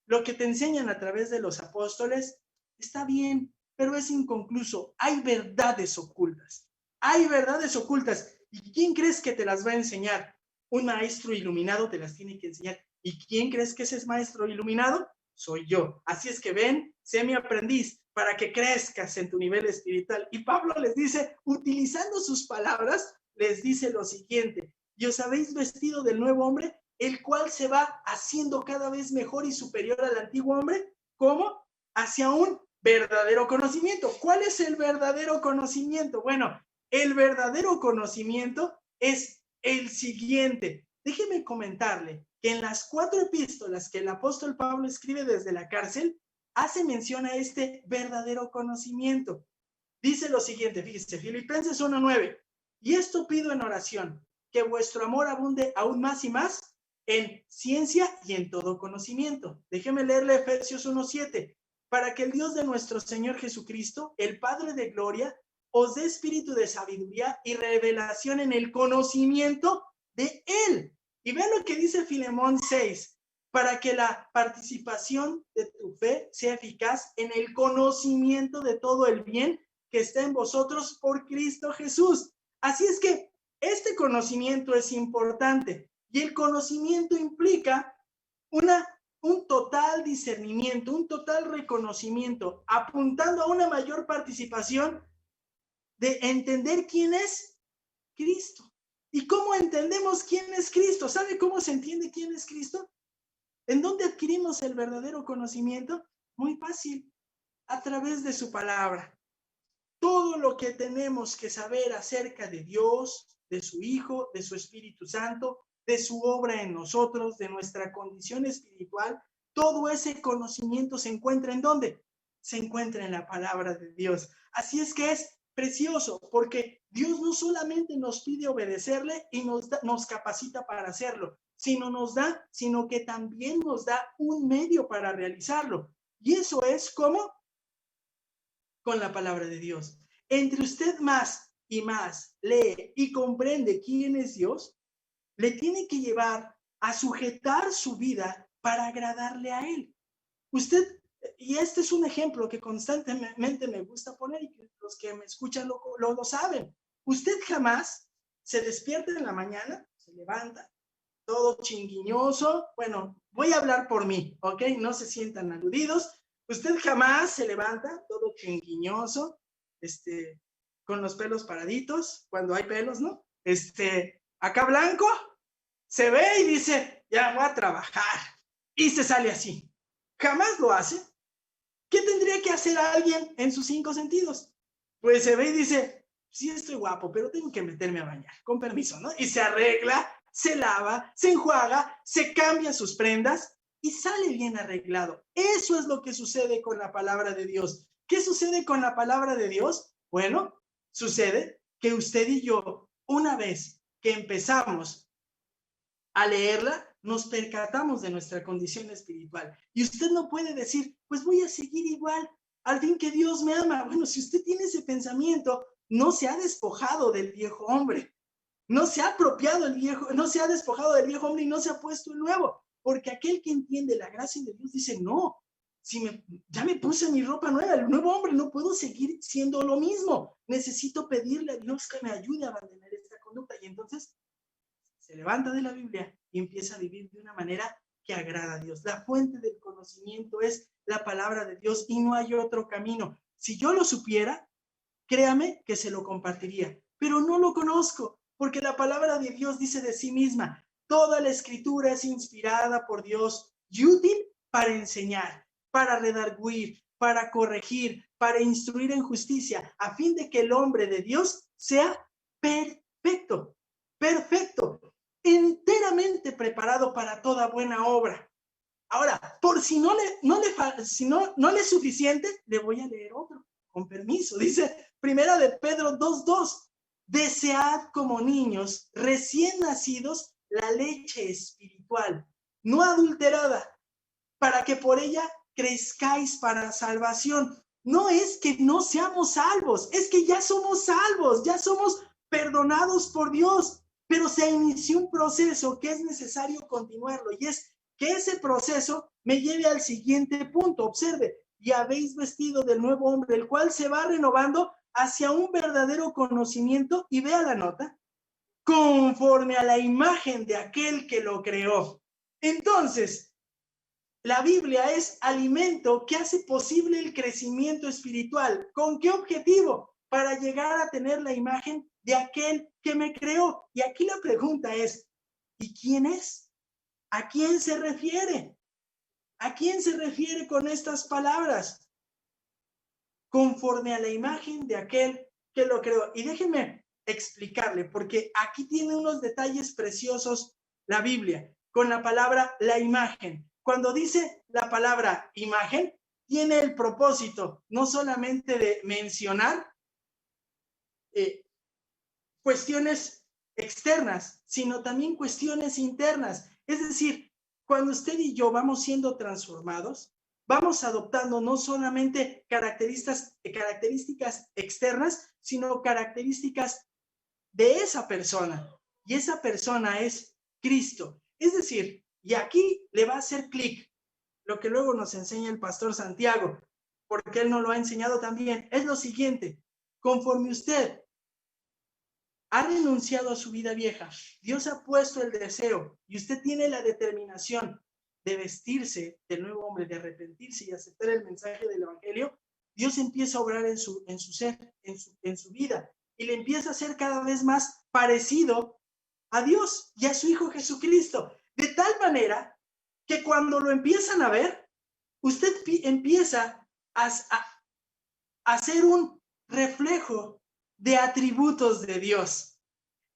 lo que te enseñan a través de los apóstoles está bien, pero es inconcluso. Hay verdades ocultas. Hay verdades ocultas. ¿Y quién crees que te las va a enseñar? Un maestro iluminado te las tiene que enseñar. ¿Y quién crees que ese es maestro iluminado? Soy yo. Así es que ven, sé mi aprendiz para que crezcas en tu nivel espiritual. Y Pablo les dice, utilizando sus palabras, les dice lo siguiente, y os habéis vestido del nuevo hombre, el cual se va haciendo cada vez mejor y superior al antiguo hombre. ¿Cómo? Hacia un verdadero conocimiento. ¿Cuál es el verdadero conocimiento? Bueno, el verdadero conocimiento es el siguiente. Déjeme comentarle que en las 4 epístolas que el apóstol Pablo escribe desde la cárcel, hace mención a este verdadero conocimiento. Dice lo siguiente, fíjese, Filipenses 1:9, y esto pido en oración, que vuestro amor abunde aún más y más en ciencia y en todo conocimiento. Déjeme leerle Efesios 1:7, para que el Dios de nuestro Señor Jesucristo, el Padre de gloria, os dé espíritu de sabiduría y revelación en el conocimiento de Él. Y vean lo que dice Filemón 6, para que la participación de tu fe sea eficaz en el conocimiento de todo el bien que está en vosotros por Cristo Jesús. Así es que este conocimiento es importante y el conocimiento implica un total discernimiento, un total reconocimiento, apuntando a una mayor participación de entender quién es Cristo. ¿Y cómo entendemos quién es Cristo? ¿Sabe cómo se entiende quién es Cristo? ¿En dónde adquirimos el verdadero conocimiento? Muy fácil, a través de su palabra. Todo lo que tenemos que saber acerca de Dios, de su Hijo, de su Espíritu Santo, de su obra en nosotros, de nuestra condición espiritual, todo ese conocimiento se encuentra ¿en dónde? Se encuentra en la palabra de Dios. Así es que es precioso, porque Dios no solamente nos pide obedecerle y nos capacita para hacerlo, sino que también nos da un medio para realizarlo. Y eso es como con la palabra de Dios. Entre usted más y más lee y comprende quién es Dios, le tiene que llevar a sujetar su vida para agradarle a Él. Usted, y este es un ejemplo que constantemente me gusta poner y que los que me escuchan lo saben. Usted jamás se despierta en la mañana, se levanta, todo chinguiñoso. Bueno, voy a hablar por mí, ¿ok? No se sientan aludidos. Usted jamás se levanta todo chinguiñoso, con los pelos paraditos, cuando hay pelos, ¿no? Acá blanco, se ve y dice, ya voy a trabajar. Y se sale así. Jamás lo hace. ¿Qué tendría que hacer alguien en sus 5 sentidos? Pues se ve y dice, sí estoy guapo, pero tengo que meterme a bañar, con permiso, ¿no? Y se arregla, se lava, se enjuaga, se cambia sus prendas y sale bien arreglado. Eso es lo que sucede con la palabra de Dios. ¿Qué sucede con la palabra de Dios? Bueno, sucede que usted y yo, una vez que empezamos a leerla, nos percatamos de nuestra condición espiritual. Y usted no puede decir, pues voy a seguir igual, al fin que Dios me ama. Bueno, si usted tiene ese pensamiento, no se ha despojado del viejo hombre, no se ha apropiado el viejo, no se ha despojado del viejo hombre y no se ha puesto el nuevo, porque aquel que entiende la gracia de Dios dice, no, ya me puse mi ropa nueva, el nuevo hombre, no puedo seguir siendo lo mismo, necesito pedirle a Dios que me ayude a abandonar esta conducta. Y entonces se levanta de la Biblia y empieza a vivir de una manera que agrada a Dios. La fuente del conocimiento es la palabra de Dios y no hay otro camino. Si yo lo supiera, créame que se lo compartiría, pero no lo conozco, porque la palabra de Dios dice de sí misma, toda la escritura es inspirada por Dios y útil para enseñar, para redarguir, para corregir, para instruir en justicia, a fin de que el hombre de Dios sea perfecto, perfecto, enteramente preparado para toda buena obra. Ahora, por si no le es suficiente, le voy a leer otro, con permiso. Dice Primera de Pedro 2:2, desead como niños recién nacidos la leche espiritual, no adulterada, para que por ella crezcáis para salvación. No es que no seamos salvos, es que ya somos salvos, ya somos perdonados por Dios, pero se inició un proceso que es necesario continuarlo, y es que ese proceso me lleve al siguiente punto. Observe, y habéis vestido del nuevo hombre, el cual se va renovando hacia un verdadero conocimiento, y vea la nota, conforme a la imagen de aquel que lo creó. Entonces, la Biblia es alimento que hace posible el crecimiento espiritual. ¿Con qué objetivo? Para llegar a tener la imagen de aquel que me creó. Y aquí la pregunta es, ¿y quién es? ¿A quién se refiere? ¿A quién se refiere con estas palabras? Conforme a la imagen de aquel que lo creó. Y déjenme explicarle, porque aquí tiene unos detalles preciosos la Biblia, con la palabra la imagen. Cuando dice la palabra imagen, tiene el propósito no solamente de mencionar cuestiones externas, sino también cuestiones internas. Es decir, cuando usted y yo vamos siendo transformados, vamos adoptando no solamente características externas, sino características de esa persona. Y esa persona es Cristo. Es decir, y aquí le va a hacer clic lo que luego nos enseña el pastor Santiago, porque él nos lo ha enseñado también, es lo siguiente: conforme usted ha renunciado a su vida vieja, Dios ha puesto el deseo y usted tiene la determinación de vestirse del nuevo hombre, de arrepentirse y aceptar el mensaje del evangelio, Dios empieza a obrar en su ser, en su vida, y le empieza a hacer cada vez más parecido a Dios y a su Hijo Jesucristo, de tal manera que cuando lo empiezan a ver, usted empieza a ser un reflejo de atributos de Dios.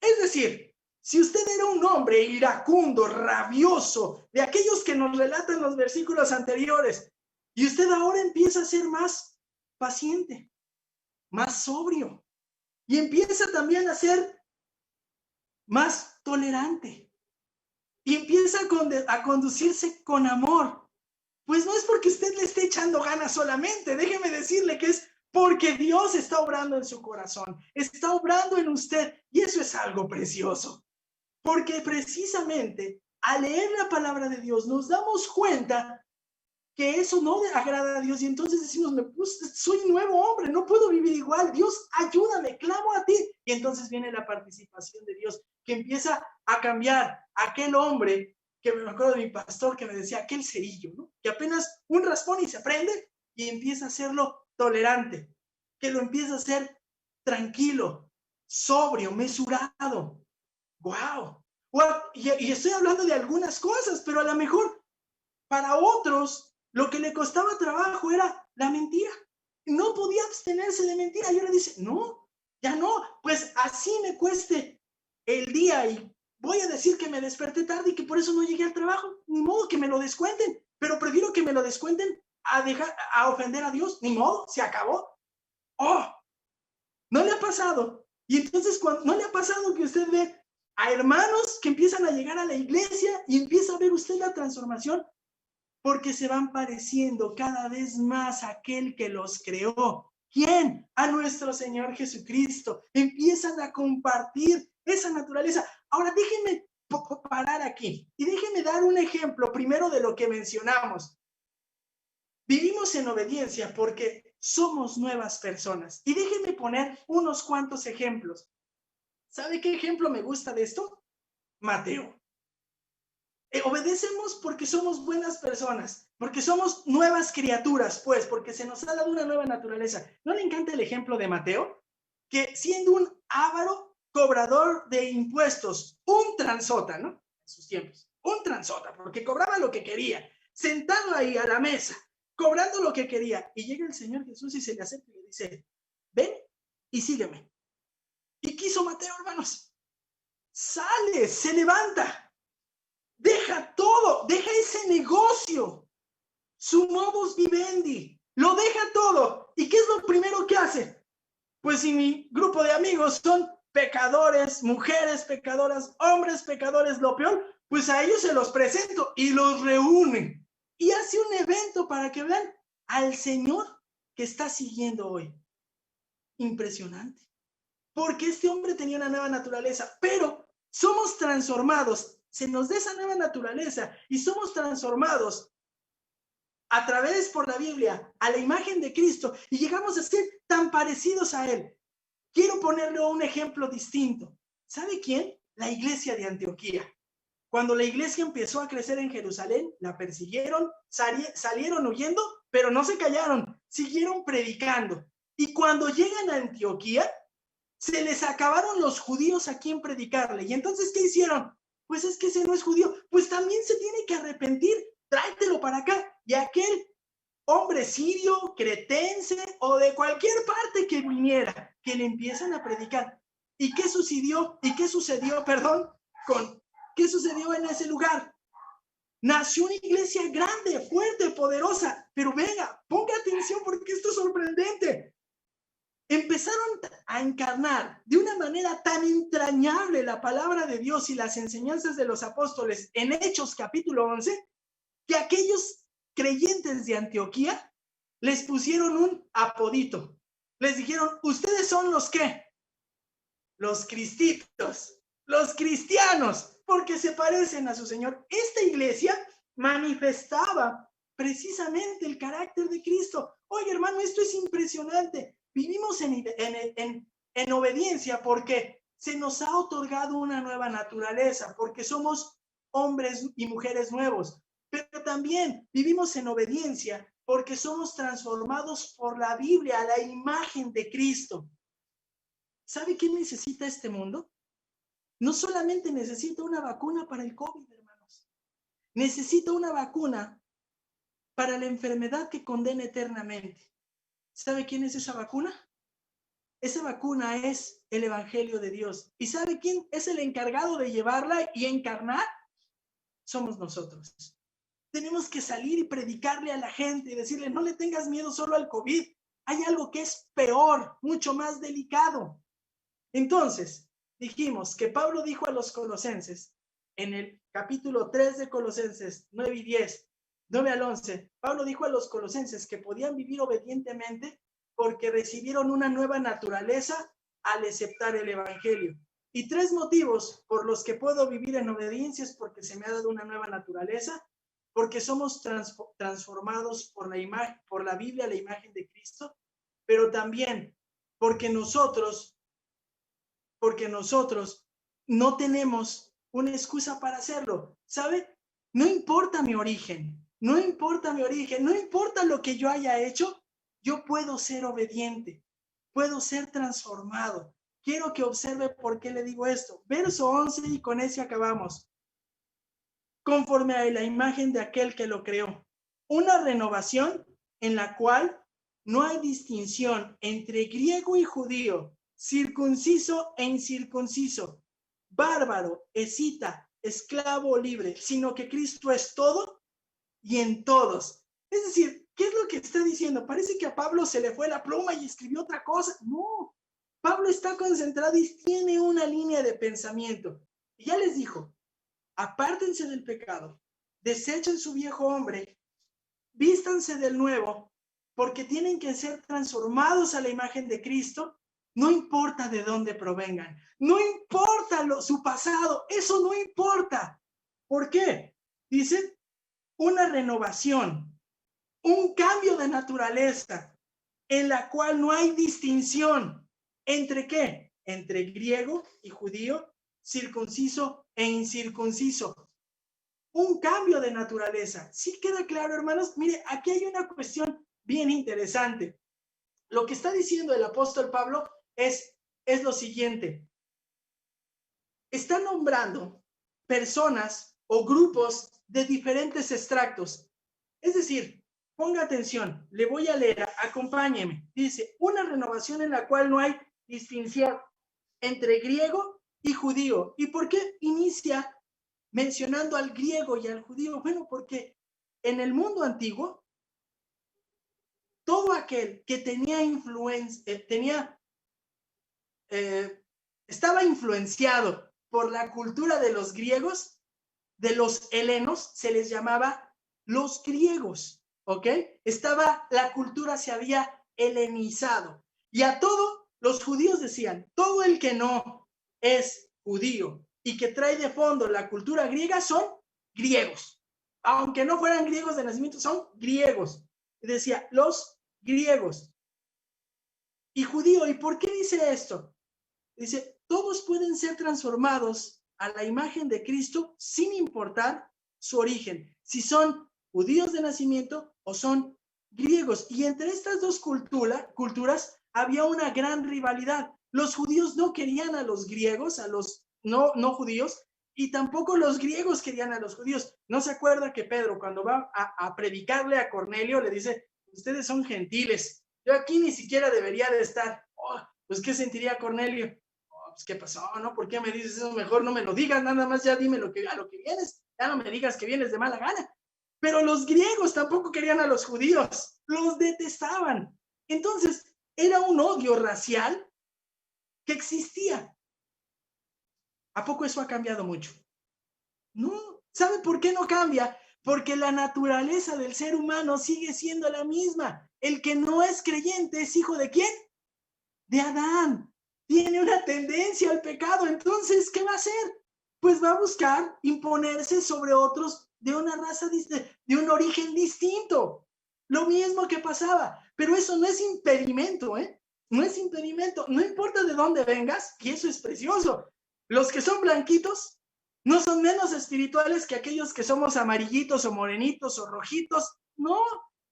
Es decir, si usted era un hombre iracundo, rabioso, de aquellos que nos relatan los versículos anteriores, y usted ahora empieza a ser más paciente, más sobrio, y empieza también a ser más tolerante, y empieza a conducirse con amor, pues no es porque usted le esté echando ganas solamente, déjeme decirle que es porque Dios está obrando en su corazón, está obrando en usted, y eso es algo precioso, porque precisamente al leer la palabra de Dios nos damos cuenta que eso no agrada a Dios, y entonces decimos, soy un nuevo hombre, no puedo vivir igual, Dios, ayúdame, clamo a ti, y entonces viene la participación de Dios, que empieza a cambiar aquel hombre, que me acuerdo de mi pastor que me decía, aquel cerillo, ¿no? Que apenas un raspón y se prende, y empieza a hacerlo tolerante, que lo empieza a hacer tranquilo, sobrio, mesurado. ¡Wow! Y estoy hablando de algunas cosas, pero a lo mejor para otros lo que le costaba trabajo era la mentira. No podía abstenerse de mentira. Y ahora dice, no, Ya no, pues así me cueste el día y voy a decir que me desperté tarde y que por eso no llegué al trabajo. Ni modo que me lo descuenten, pero prefiero que me lo descuenten a ofender a Dios. Ni modo, se acabó. Oh, ¿no le ha pasado? Y entonces, ¿no le ha pasado que usted ve a hermanos que empiezan a llegar a la iglesia y empieza a ver usted la transformación? Porque se van pareciendo cada vez más a aquel que los creó. ¿Quién? A nuestro Señor Jesucristo. Empiezan a compartir esa naturaleza. Ahora déjenme parar aquí y déjenme dar un ejemplo primero de lo que mencionamos. Vivimos en obediencia porque somos nuevas personas. Y déjenme poner unos cuantos ejemplos. ¿Sabe qué ejemplo me gusta de esto? Mateo. Obedecemos porque somos buenas personas, porque somos nuevas criaturas, pues, porque se nos ha dado una nueva naturaleza. ¿No le encanta el ejemplo de Mateo? Que siendo un avaro cobrador de impuestos, un transota, ¿no? En sus tiempos, un transota, porque cobraba lo que quería, sentado ahí a la mesa, cobrando lo que quería, y llega el Señor Jesús y se le acerca y le dice, ven y sígueme. ¿Y qué hizo Mateo, hermanos? Sale, se levanta. Deja todo, deja ese negocio, su modus vivendi, lo deja todo. ¿Y qué es lo primero que hace? Pues si mi grupo de amigos son pecadores, mujeres pecadoras, hombres pecadores, lo peor, pues a ellos se los presento y los reúnen. Y hace un evento para que vean al Señor que está siguiendo hoy. Impresionante. Porque este hombre tenía una nueva naturaleza, pero somos transformados. Se nos da esa nueva naturaleza y somos transformados a través por la Biblia a la imagen de Cristo y llegamos a ser tan parecidos a Él. Quiero ponerle un ejemplo distinto. ¿Sabe quién? La iglesia de Antioquía. Cuando la iglesia empezó a crecer en Jerusalén, la persiguieron, salieron huyendo, pero no se callaron, siguieron predicando. Y cuando llegan a Antioquía, se les acabaron los judíos a quien predicarle. Y entonces, ¿qué hicieron? Pues es que ese no es judío, pues también se tiene que arrepentir, tráetelo para acá. Y aquel hombre sirio, cretense o de cualquier parte que viniera, que le empiezan a predicar. ¿Y qué sucedió? ¿Y qué sucedió, perdón? ¿Qué sucedió en ese lugar? Nació una iglesia grande, fuerte, poderosa. Pero venga, ponga atención porque esto es sorprendente. Empezaron a encarnar de una manera tan entrañable la palabra de Dios y las enseñanzas de los apóstoles en Hechos capítulo 11, que aquellos creyentes de Antioquía les pusieron un apodito. Les dijeron, ¿ustedes son los qué? Los cristitos, los cristianos, porque se parecen a su Señor. Esta iglesia manifestaba precisamente el carácter de Cristo. Oye, hermano, esto es impresionante. Vivimos en obediencia porque se nos ha otorgado una nueva naturaleza, porque somos hombres y mujeres nuevos, pero también vivimos en obediencia porque somos transformados por la Biblia a la imagen de Cristo. ¿Sabe qué necesita este mundo? No solamente necesita una vacuna para el COVID, hermanos. Necesita una vacuna para la enfermedad que condena eternamente. ¿Sabe quién es esa vacuna? Esa vacuna es el Evangelio de Dios. ¿Y sabe quién es el encargado de llevarla y encarnar? Somos nosotros. Tenemos que salir y predicarle a la gente y decirle, no le tengas miedo solo al COVID. Hay algo que es peor, mucho más delicado. Entonces, dijimos que Pablo dijo a los colosenses, en el capítulo 3 de Colosenses 9 y 10, 9 al 11, Pablo dijo a los colosenses que podían vivir obedientemente porque recibieron una nueva naturaleza al aceptar el Evangelio. Y 3 motivos por los que puedo vivir en obediencia es porque se me ha dado una nueva naturaleza, porque somos transformados por la Biblia, la imagen de Cristo, pero también porque nosotros no tenemos una excusa para hacerlo, ¿sabe? No importa mi origen, no importa lo que yo haya hecho, yo puedo ser obediente, puedo ser transformado. Quiero que observe por qué le digo esto. Verso 11 y con ese acabamos. Conforme a la imagen de aquel que lo creó. Una renovación en la cual no hay distinción entre griego y judío, circunciso e incircunciso, bárbaro, escita, esclavo o libre, sino que Cristo es todo y en todos. Es decir, ¿qué es lo que está diciendo? Parece que a Pablo se le fue la pluma y escribió otra cosa. No, Pablo está concentrado y tiene una línea de pensamiento. Y ya les dijo, apártense del pecado, desechen su viejo hombre, vístanse del nuevo, porque tienen que ser transformados a la imagen de Cristo, no importa de dónde provengan, no importa su pasado, eso no importa. ¿Por qué? Dice, una renovación, un cambio de naturaleza, en la cual no hay distinción. ¿Entre qué? Entre griego y judío, circunciso e incircunciso. Un cambio de naturaleza. ¿Sí queda claro, hermanos? Mire, aquí hay una cuestión bien interesante. Lo que está diciendo el apóstol Pablo es lo siguiente. Está nombrando personas o grupos de diferentes extractos. Es decir, ponga atención, le voy a leer, acompáñeme. Dice, una renovación en la cual no hay distinción entre griego y judío. ¿Y por qué inicia mencionando al griego y al judío? Bueno, porque en el mundo antiguo, todo aquel que tenía influencia, estaba influenciado por la cultura de los griegos, de los helenos, se les llamaba los griegos, ¿ok? La cultura se había helenizado. Y a todo, los judíos decían, todo el que no es judío y que trae de fondo la cultura griega son griegos. Aunque no fueran griegos de nacimiento, son griegos. Y decía, los griegos. Y judío, ¿y por qué dice esto? Dice, todos pueden ser transformados a la imagen de Cristo sin importar su origen, si son judíos de nacimiento o son griegos. Y entre estas dos culturas había una gran rivalidad. Los judíos no querían a los griegos, a los no judíos, y tampoco los griegos querían a los judíos. ¿No se acuerda que Pedro, cuando va a predicarle a Cornelio, le dice, ustedes son gentiles, yo aquí ni siquiera debería de estar? Oh, pues, ¿qué sentiría Cornelio? Pues, ¿qué pasó? ¿No? ¿Por qué me dices eso? Mejor no me lo digas, nada más ya dime a lo que vienes, ya no me digas que vienes de mala gana. Pero los griegos tampoco querían a los judíos, los detestaban. Entonces, era un odio racial que existía. ¿A poco eso ha cambiado mucho? No. ¿Sabe por qué no cambia? Porque la naturaleza del ser humano sigue siendo la misma. El que no es creyente es hijo ¿de quién? De Adán. Tiene una tendencia al pecado. Entonces, ¿qué va a hacer? Pues va a buscar imponerse sobre otros de una raza, de un origen distinto. Lo mismo que pasaba. Pero eso no es impedimento, ¿eh? No es impedimento. No importa de dónde vengas, y eso es precioso. Los que son blanquitos no son menos espirituales que aquellos que somos amarillitos o morenitos o rojitos. No,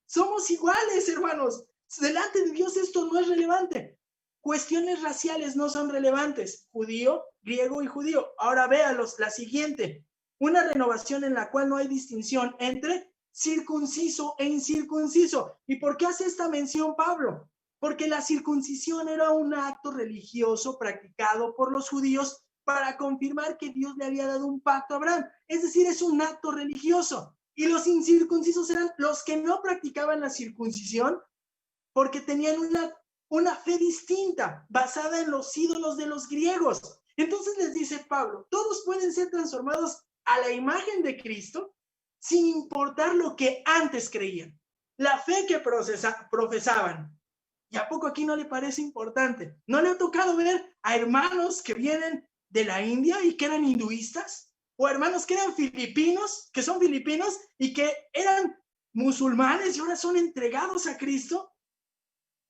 somos iguales, hermanos. Delante de Dios esto no es relevante. Cuestiones raciales no son relevantes. Judío, griego y judío. Ahora véalos, la siguiente. Una renovación en la cual no hay distinción entre circunciso e incircunciso. ¿Y por qué hace esta mención Pablo? Porque la circuncisión era un acto religioso practicado por los judíos para confirmar que Dios le había dado un pacto a Abraham. Es decir, es un acto religioso. Y los incircuncisos eran los que no practicaban la circuncisión porque tenían una fe distinta, basada en los ídolos de los griegos. Entonces les dice Pablo, todos pueden ser transformados a la imagen de Cristo sin importar lo que antes creían, la fe que profesaban. ¿Y a poco aquí no le parece importante? ¿No le ha tocado ver a hermanos que vienen de la India y que eran hinduistas? ¿O hermanos que eran filipinos, que son filipinos y que eran musulmanes y ahora son entregados a Cristo?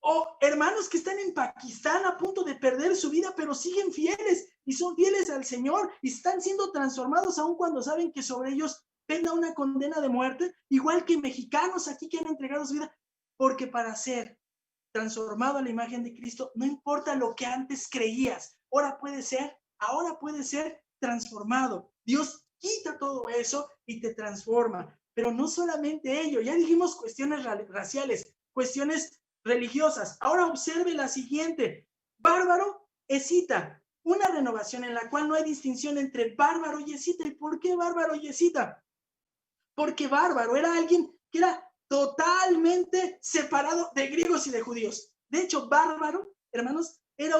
O hermanos que están en Pakistán a punto de perder su vida, pero siguen fieles y son fieles al Señor y están siendo transformados aun cuando saben que sobre ellos penda una condena de muerte, igual que mexicanos aquí que han entregado su vida, porque para ser transformado a la imagen de Cristo, no importa lo que antes creías, ahora puede ser transformado. Dios quita todo eso y te transforma. Pero no solamente ello, ya dijimos cuestiones raciales, cuestiones religiosas. Ahora observe la siguiente. Bárbaro escita, una renovación en la cual no hay distinción entre bárbaro y escita. ¿Y por qué bárbaro y escita? Porque bárbaro era alguien que era totalmente separado de griegos y de judíos. De hecho, bárbaro, hermanos, era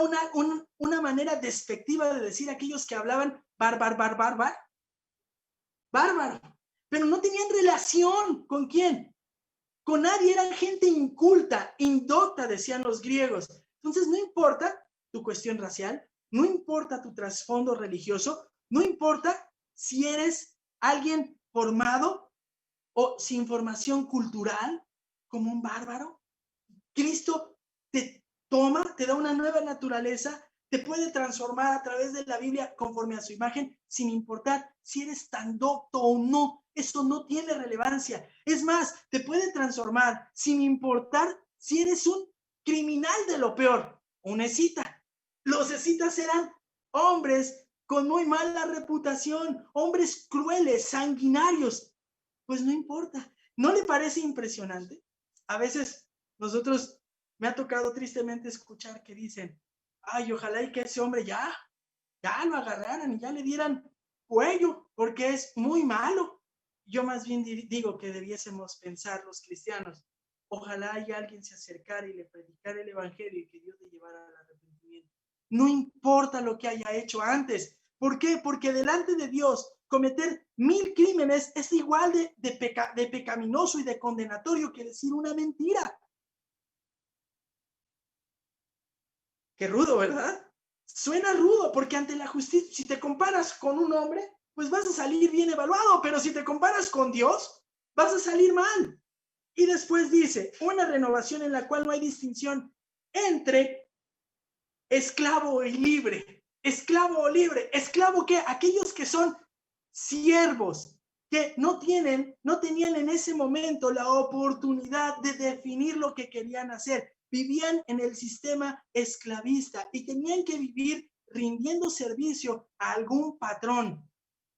una manera despectiva de decir a aquellos que hablaban bárbaro, pero no tenían relación. ¿Con quién? Con nadie. Eran gente inculta, indocta, decían los griegos. Entonces, no importa tu cuestión racial, no importa tu trasfondo religioso, no importa si eres alguien formado o sin formación cultural, como un bárbaro. Cristo te toma, te da una nueva naturaleza, te puede transformar a través de la Biblia conforme a su imagen, sin importar si eres tan docto o no. Eso no tiene relevancia. Es más, te puede transformar sin importar si eres un criminal de lo peor, un escita. Los escitas eran hombres con muy mala reputación, hombres crueles, sanguinarios. Pues no importa. ¿No le parece impresionante? A veces nosotros, me ha tocado tristemente escuchar que dicen, ay, ojalá y que ese hombre ya lo agarraran y ya le dieran cuello, porque es muy malo. Yo más bien digo que debiésemos pensar los cristianos, ojalá y alguien se acercara y le predicara el evangelio y que Dios le llevara al arrepentimiento. No importa lo que haya hecho antes. ¿Por qué? Porque delante de Dios cometer 1000 crímenes es igual de pecaminoso y de condenatorio que decir una mentira. Qué rudo, ¿verdad? Suena rudo porque ante la justicia, si te comparas con un hombre, pues vas a salir bien evaluado, pero si te comparas con Dios, vas a salir mal. Y después dice, una renovación en la cual no hay distinción entre esclavo y libre. Esclavo o libre. Esclavo, ¿qué? Aquellos que son siervos, que no tenían en ese momento la oportunidad de definir lo que querían hacer. Vivían en el sistema esclavista y tenían que vivir rindiendo servicio a algún patrón.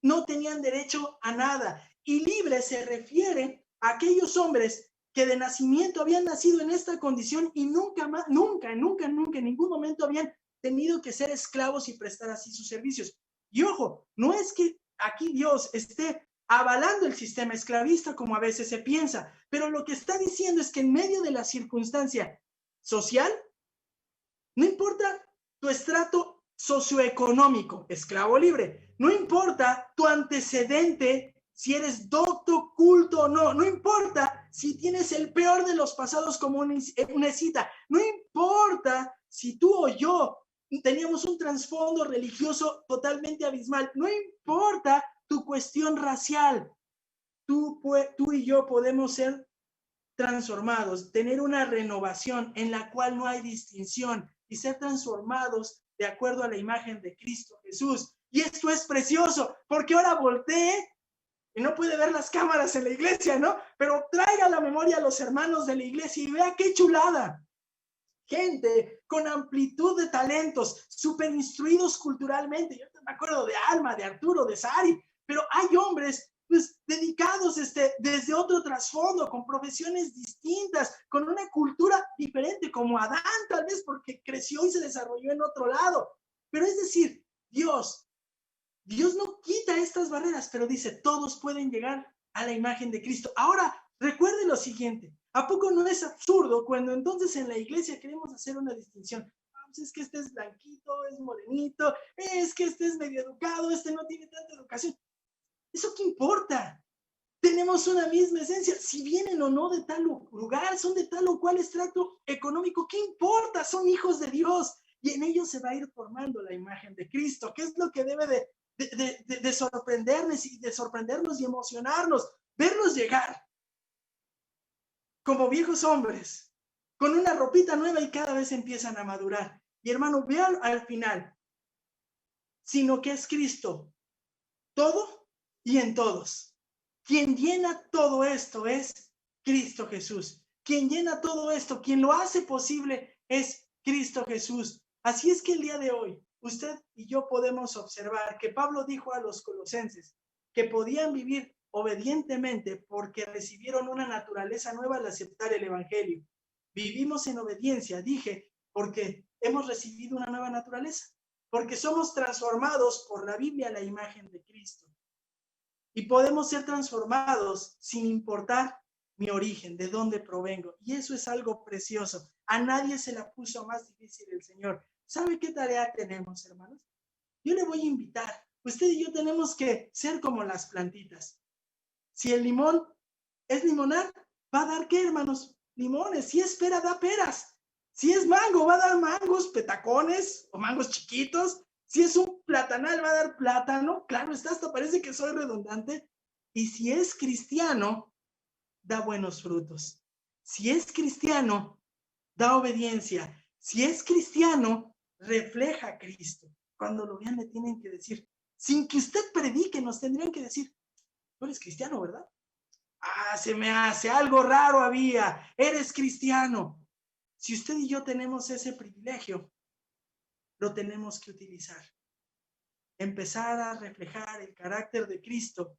No tenían derecho a nada. Y libre se refiere a aquellos hombres que de nacimiento habían nacido en esta condición y nunca, en ningún momento habían tenido que ser esclavos y prestar así sus servicios. Y ojo, no es que aquí Dios esté avalando el sistema esclavista como a veces se piensa, pero lo que está diciendo es que en medio de la circunstancia social, no importa tu estrato socioeconómico, esclavo libre, no importa tu antecedente, si eres docto, culto o no, no importa si tienes el peor de los pasados como una cita, no importa si tú o yo teníamos un trasfondo religioso totalmente abismal, no importa tu cuestión racial, tú y yo podemos ser transformados, tener una renovación en la cual no hay distinción y ser transformados de acuerdo a la imagen de Cristo Jesús. Y esto es precioso, porque ahora volteé y no puede ver las cámaras en la iglesia, ¿no? Pero traiga a la memoria a los hermanos de la iglesia y vea qué chulada. Gente con amplitud de talentos, súper instruidos culturalmente. Yo me acuerdo de Alma, de Arturo, de Sari, pero hay hombres pues dedicados desde otro trasfondo, con profesiones distintas, con una cultura diferente, como Adán, tal vez porque creció y se desarrolló en otro lado. Pero es decir, Dios no quita estas barreras, pero dice, todos pueden llegar a la imagen de Cristo. Ahora, recuerde lo siguiente, ¿a poco no es absurdo cuando entonces en la iglesia queremos hacer una distinción? Pues es que este es blanquito, es morenito, es que este es medio educado, este no tiene tanta educación. ¿Eso qué importa? Tenemos una misma esencia. Si vienen o no de tal lugar, son de tal o cual estrato económico, ¿qué importa? Son hijos de Dios y en ellos se va a ir formando la imagen de Cristo, que es lo que debe de sorprendernos y emocionarnos, verlos llegar como viejos hombres, con una ropita nueva y cada vez empiezan a madurar. Y hermano, vean al final, sino que es Cristo, todo y en todos. Quien llena todo esto es Cristo Jesús. Quien llena todo esto, quien lo hace posible es Cristo Jesús. Así es que el día de hoy, usted y yo podemos observar que Pablo dijo a los colosenses que podían vivir obedientemente porque recibieron una naturaleza nueva al aceptar el evangelio. Vivimos en obediencia, dije, Porque hemos recibido una nueva naturaleza, porque somos transformados por la Biblia a la imagen de Cristo. Y podemos ser transformados sin importar mi origen, de dónde provengo. Y eso es algo precioso. A nadie se la puso más difícil el Señor. ¿Sabe qué tarea tenemos, hermanos? Yo le voy a invitar. Usted y yo tenemos que ser como las plantitas. Si el limón es limonar, va a dar ¿qué, hermanos? Limones. Si es pera, da peras. Si es mango, va a dar mangos, petacones o mangos chiquitos. Si es un platanal, va a dar plátano. Claro está, hasta parece que soy redundante. Y si es cristiano, da buenos frutos. Si es cristiano, da obediencia. Si es cristiano, refleja a Cristo. Cuando lo vean, le tienen que decir, sin que usted predique, nos tendrían que decir, tú eres cristiano, ¿verdad? Ah, se me hace algo raro había. Eres cristiano. Si usted y yo tenemos ese privilegio, lo tenemos que utilizar. Empezar a reflejar el carácter de Cristo,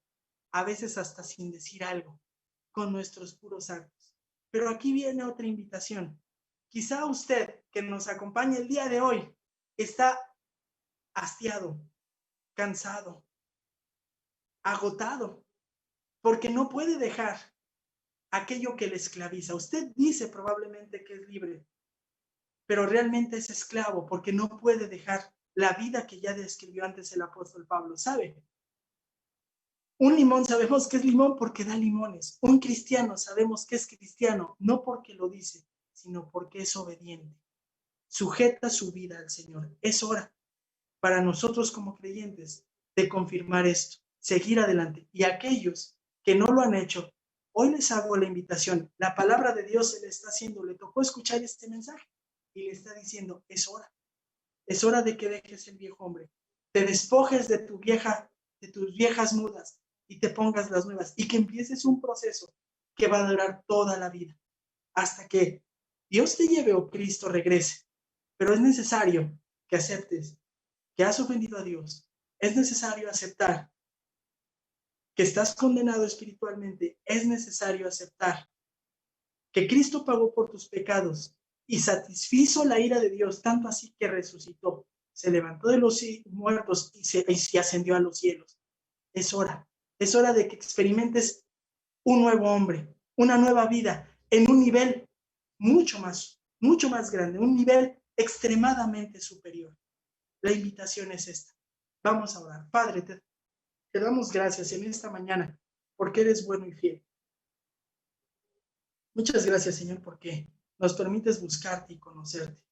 a veces hasta sin decir algo, con nuestros puros actos. Pero aquí viene otra invitación. Quizá usted que nos acompaña el día de hoy está hastiado, cansado, agotado, porque no puede dejar aquello que le esclaviza. Usted dice probablemente que es libre, pero realmente es esclavo porque no puede dejar la vida que ya describió antes el apóstol Pablo. ¿Sabe? Un limón sabemos que es limón porque da limones. Un cristiano sabemos que es cristiano no porque lo dice, sino porque es obediente. Sujeta su vida al Señor. Es hora para nosotros como creyentes de confirmar esto, seguir adelante. Y aquellos que no lo han hecho, hoy les hago la invitación. La palabra de Dios se le está haciendo, le tocó escuchar este mensaje y le está diciendo, es hora. Es hora de que dejes el viejo hombre, te despojes de tus viejas mudas y te pongas las nuevas y que empieces un proceso que va a durar toda la vida hasta que Dios te lleve o Cristo regrese. Pero es necesario que aceptes que has ofendido a Dios. Es necesario aceptar que estás condenado espiritualmente. Es necesario aceptar que Cristo pagó por tus pecados y satisfizo la ira de Dios, tanto así que resucitó, se levantó de los muertos y se ascendió a los cielos. Es hora de que experimentes un nuevo hombre, una nueva vida en un nivel mucho más grande, un nivel extremadamente superior. La invitación es esta. Vamos a orar. Padre, te damos gracias en esta mañana porque eres bueno y fiel. Muchas gracias, Señor, porque nos permites buscarte y conocerte.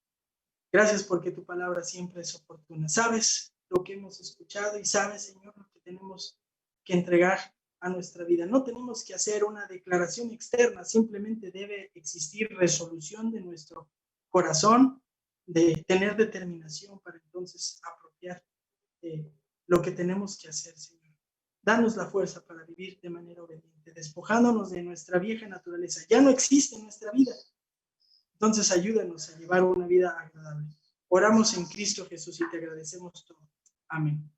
Gracias porque tu palabra siempre es oportuna. Sabes lo que hemos escuchado y sabes, Señor, lo que tenemos que entregar a nuestra vida. No tenemos que hacer una declaración externa, simplemente debe existir resolución de nuestro corazón, de tener determinación para entonces apropiar lo que tenemos que hacer, Señor. Danos la fuerza para vivir de manera obediente, despojándonos de nuestra vieja naturaleza. Ya no existe en nuestra vida. Entonces ayúdanos a llevar una vida agradable. Oramos en Cristo Jesús y te agradecemos todo. Amén.